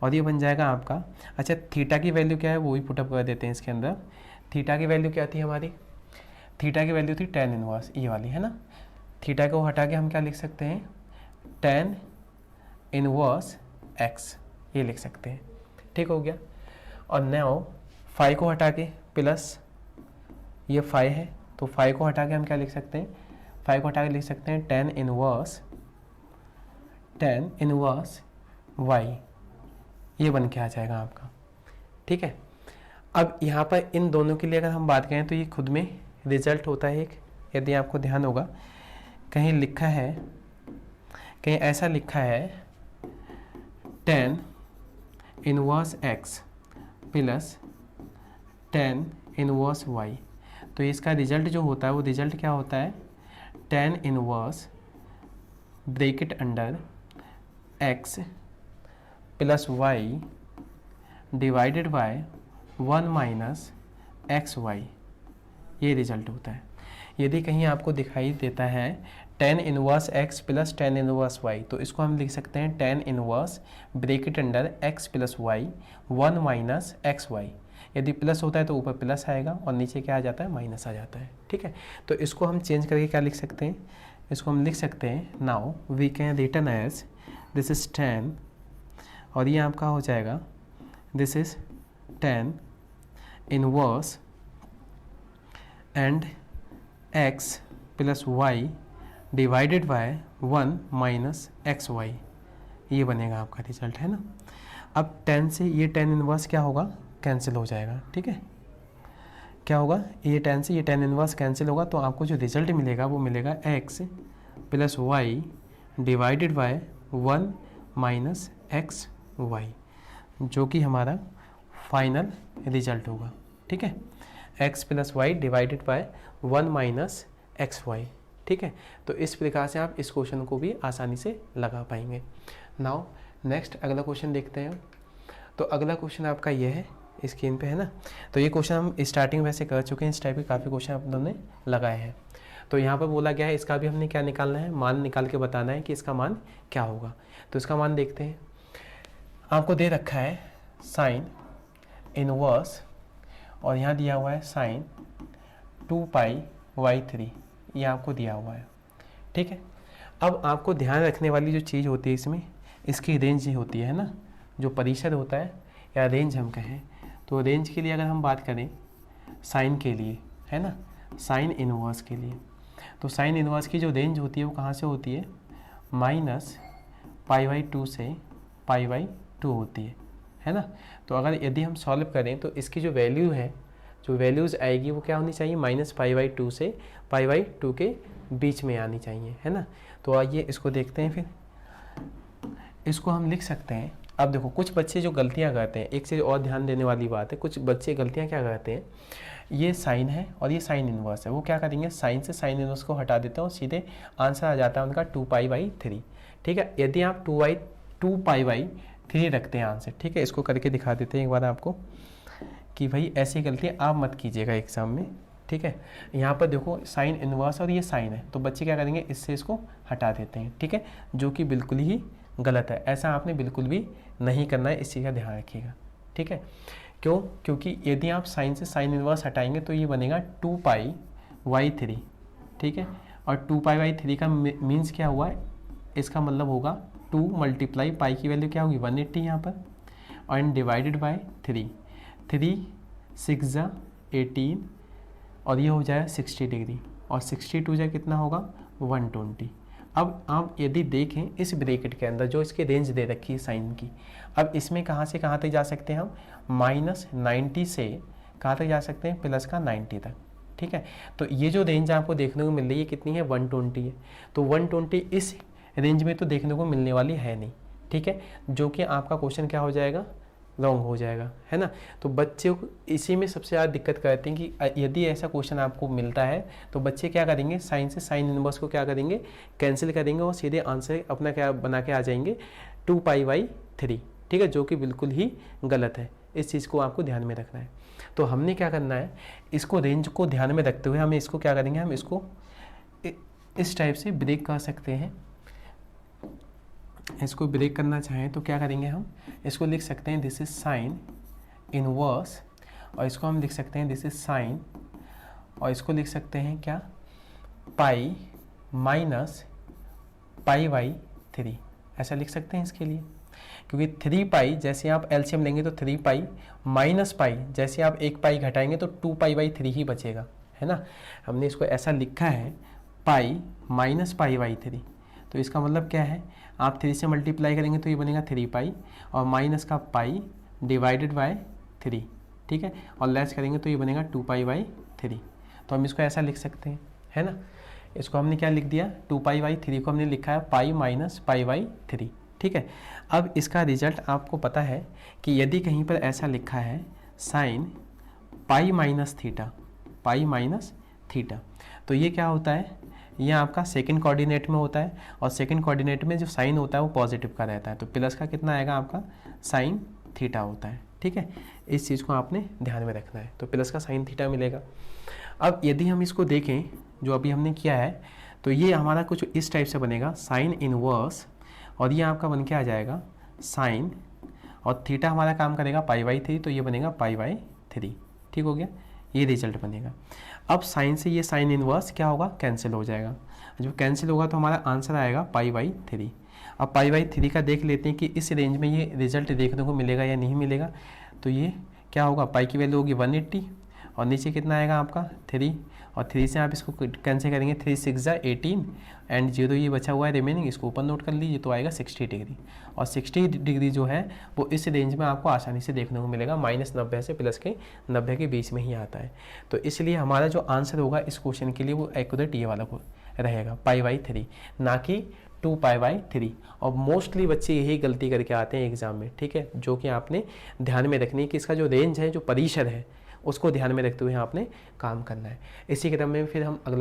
Speaker 1: और ये बन जाएगा आपका, अच्छा थीटा की वैल्यू क्या है वो भी पुटअप कर देते हैं इसके अंदर। थीटा की वैल्यू क्या थी हमारी, थीटा की वैल्यू थी टेन इनवर्स, ये वाली है ना। थीटा को हटा के हम क्या लिख सकते हैं, टेन इनवर्स एक्स, ये लिख सकते हैं। ठीक हो गया, और नाउ 5 को हटा के प्लस, ये 5 है तो 5 को हटा के हम क्या लिख सकते हैं, 5 को हटा के लिख सकते हैं टेन इनवर्स वाई, ये बन के आ जाएगा आपका। ठीक है, अब यहाँ पर इन दोनों के लिए अगर हम बात करें तो ये खुद में रिजल्ट होता है एक, यदि आपको ध्यान होगा कहीं लिखा है, कहीं ऐसा लिखा है tan inverse x plus tan inverse y, तो इसका रिजल्ट जो होता है वो रिजल्ट क्या होता है, tan inverse bracket under x plus y divided by 1 minus x y, ये रिजल्ट होता है। यदि कहीं आपको दिखाई देता है tan inverse x plus tan inverse y, तो इसको हम लिख सकते हैं tan inverse bracket under x plus y 1 minus x y. यदि प्लस होता है तो ऊपर प्लस आएगा और नीचे क्या आ जाता है, माइनस आ जाता है। ठीक है, तो इसको हम चेंज करके क्या लिख सकते हैं, इसको हम लिख सकते हैं now we can written as this is 10, और ये आपका हो जाएगा this is 10 inverse and x plus y divided by 1 minus x y, ये बनेगा आपका रिजल्ट, है ना। अब 10 से ये 10 इनवर्स क्या होगा, कैंसिल हो जाएगा। ठीक है, क्या होगा, ये 10 से ये 10 इनवर्स कैंसिल होगा, तो आपको जो रिजल्ट मिलेगा वो मिलेगा x plus y divided by 1 minus x y, जो कि हमारा फाइनल रिजल्ट होगा। ठीक है, x plus y divided by 1 minus x y. ठीक है, तो इस प्रकार से आप इस क्वेश्चन को भी आसानी से लगा पाएंगे। नाउ नेक्स्ट अगला क्वेश्चन देखते हैं। तो अगला क्वेश्चन आपका ये है, स्क्रीन पे है ना। तो ये क्वेश्चन हम स्टार्टिंग वैसे कर चुके हैं, इस टाइप के काफ़ी क्वेश्चन आप दोनों ने लगाए हैं। तो यहाँ पर बोला गया है इसका भी हमने क्या निकालना है, मान निकाल के बताना है कि इसका मान क्या होगा। तो इसका मान देखते हैं, आपको दे रखा है साइन इनवर्स, और यहाँ दिया हुआ है साइन 2π/3, ये आपको दिया हुआ है। ठीक है, अब आपको ध्यान रखने वाली जो चीज़ होती है इसमें, इसकी रेंज ही होती है ना, जो परिसर होता है या रेंज हम कहें, तो रेंज के लिए अगर हम बात करें साइन के लिए, है ना, साइन इनवर्स के लिए, तो साइन इनवर्स की जो रेंज होती है वो कहाँ से होती है, -π/2 से π/2 होती है ना। तो अगर यदि हम सॉल्व करें तो इसकी जो वैल्यू है, जो वैल्यूज़ आएगी वो क्या होनी चाहिए, -π/2 से π/2 के बीच में आनी चाहिए, है ना। तो आइए इसको देखते हैं, फिर इसको हम लिख सकते हैं। अब देखो कुछ बच्चे जो गलतियां करते हैं, एक चीज़ और ध्यान देने वाली बात है, कुछ बच्चे गलतियां क्या करते हैं, ये साइन है और ये साइन इनवर्स है, वो क्या करेंगे साइन से साइन इनवर्स को हटा देते हैं और सीधे आंसर आ जाता है उनका 2π/3। ठीक है, यदि आप 2π/3 रखते हैं आंसर, ठीक है, इसको करके दिखा देते हैं एक बार आपको कि भाई ऐसी गलती आप मत कीजिएगा एग्जाम में, ठीक है। यहाँ पर देखो साइन इन्वर्स और ये साइन है, तो बच्चे क्या करेंगे, इससे इसको हटा देते हैं, ठीक है, जो कि बिल्कुल ही गलत है। ऐसा आपने बिल्कुल भी नहीं करना है, इस चीज़ का ध्यान रखिएगा, ठीक है। क्यों? क्योंकि यदि आप साइन से साइन इन्वर्स हटाएंगे तो ये बनेगा 2π/3, ठीक है। और 2π/3 का मीन्स क्या हुआ है, इसका मतलब होगा 2 × पाई की वैल्यू क्या होगी 180 यहाँ पर, और डिवाइडेड बाय 3, 3 6 × 18 और ये हो जाएगा 60 डिग्री, और 62 जा कितना होगा 120। अब आप यदि देखें इस ब्रैकेट के अंदर जो इसकी रेंज दे रखी है साइन की, अब इसमें कहाँ से कहाँ तक जा सकते हैं हम, -90 से कहाँ तक जा सकते हैं, +90 तक, ठीक है। तो ये जो रेंज आपको देखने को मिल रही है कितनी है, 120 है। तो 120 इस रेंज में तो देखने को मिलने वाली है नहीं, ठीक है, जो कि आपका क्वेश्चन क्या हो जाएगा, रॉन्ग हो जाएगा, है ना। तो बच्चे को इसी में सबसे ज़्यादा दिक्कत करते हैं कि यदि ऐसा क्वेश्चन आपको मिलता है तो बच्चे क्या करेंगे, साइन से साइन इनवर्स को क्या करेंगे, कैंसिल करेंगे और सीधे आंसर अपना क्या बना के आ जाएंगे 2π/3, ठीक है, जो कि बिल्कुल ही गलत है। इस चीज़ को आपको ध्यान में रखना है। तो हमने क्या करना है, इसको रेंज को ध्यान में रखते हुए हमें इसको क्या करेंगे, हम इसको इस टाइप से ब्रेक कर सकते हैं। इसको ब्रेक करना चाहें तो क्या करेंगे, हम इसको लिख सकते हैं दिस इज साइन इनवर्स, और इसको हम लिख सकते हैं दिस इज साइन, और इसको लिख सकते हैं क्या, पाई माइनस π/3, ऐसा लिख सकते हैं इसके लिए। क्योंकि 3π जैसे आप एलसीएम लेंगे तो 3π माइनस पाई, जैसे आप एक पाई घटाएंगे तो 2π/3 ही बचेगा, है ना। हमने इसको ऐसा लिखा है पाई माइनस π/3, तो इसका मतलब क्या है, आप 3 से मल्टीप्लाई करेंगे तो ये बनेगा 3π, और माइनस का पाई डिवाइडेड बाय 3, ठीक है, और लेस करेंगे तो ये बनेगा 2π/3। तो हम इसको ऐसा लिख सकते हैं, है ना। इसको हमने क्या लिख दिया, 2π/3 को हमने लिखा है पाई माइनस π/3, ठीक है। अब इसका रिजल्ट आपको पता है कि यदि कहीं पर ऐसा लिखा है साइन पाई माइनस थीटा, तो ये क्या होता है, ये आपका सेकंड कोऑर्डिनेट में होता है, और सेकंड कोऑर्डिनेट में जो साइन होता है वो पॉजिटिव का रहता है, तो प्लस का कितना आएगा आपका साइन थीटा होता है, ठीक है। इस चीज़ को आपने ध्यान में रखना है, तो प्लस का साइन थीटा मिलेगा। अब यदि हम इसको देखें जो अभी हमने किया है, तो ये हमारा कुछ इस टाइप से बनेगा साइन इनवर्स, और ये आपका बन के आ जाएगा साइन, और थीटा हमारा काम करेगा π/3, तो ये बनेगा π/3, ठीक हो गया, ये रिजल्ट बनेगा। अब साइन से ये साइन इनवर्स क्या होगा, कैंसिल हो जाएगा। जब कैंसिल होगा तो हमारा आंसर आएगा π/3। अब π/3 का देख लेते हैं कि इस रेंज में ये रिजल्ट देखने को मिलेगा या नहीं मिलेगा। तो ये क्या होगा, पाई की वैल्यू होगी 180, और नीचे कितना आएगा आपका 3, और 3 से आप इसको कैंसिल करेंगे, 3 6 × 18 एंड 0 ये बचा हुआ है रिमेनिंग, इसको ऊपर नोट कर लीजिए, तो आएगा 60 डिग्री। और 60 डिग्री जो है वो इस रेंज में आपको आसानी से देखने को मिलेगा, -90 से +90 के बीच में ही आता है। तो इसलिए हमारा जो आंसर होगा इस क्वेश्चन के लिए वो एक्यूरेट ये वाला रहेगा π/3, ना कि 2π/3। और मोस्टली बच्चे यही गलती करके आते हैं एग्जाम में, ठीक है, जो कि आपने ध्यान में रखनी है कि इसका जो रेंज है, जो परिसर है, उसको ध्यान में रखते हुए आपने काम करना है। इसी क्रम में फिर हम अगला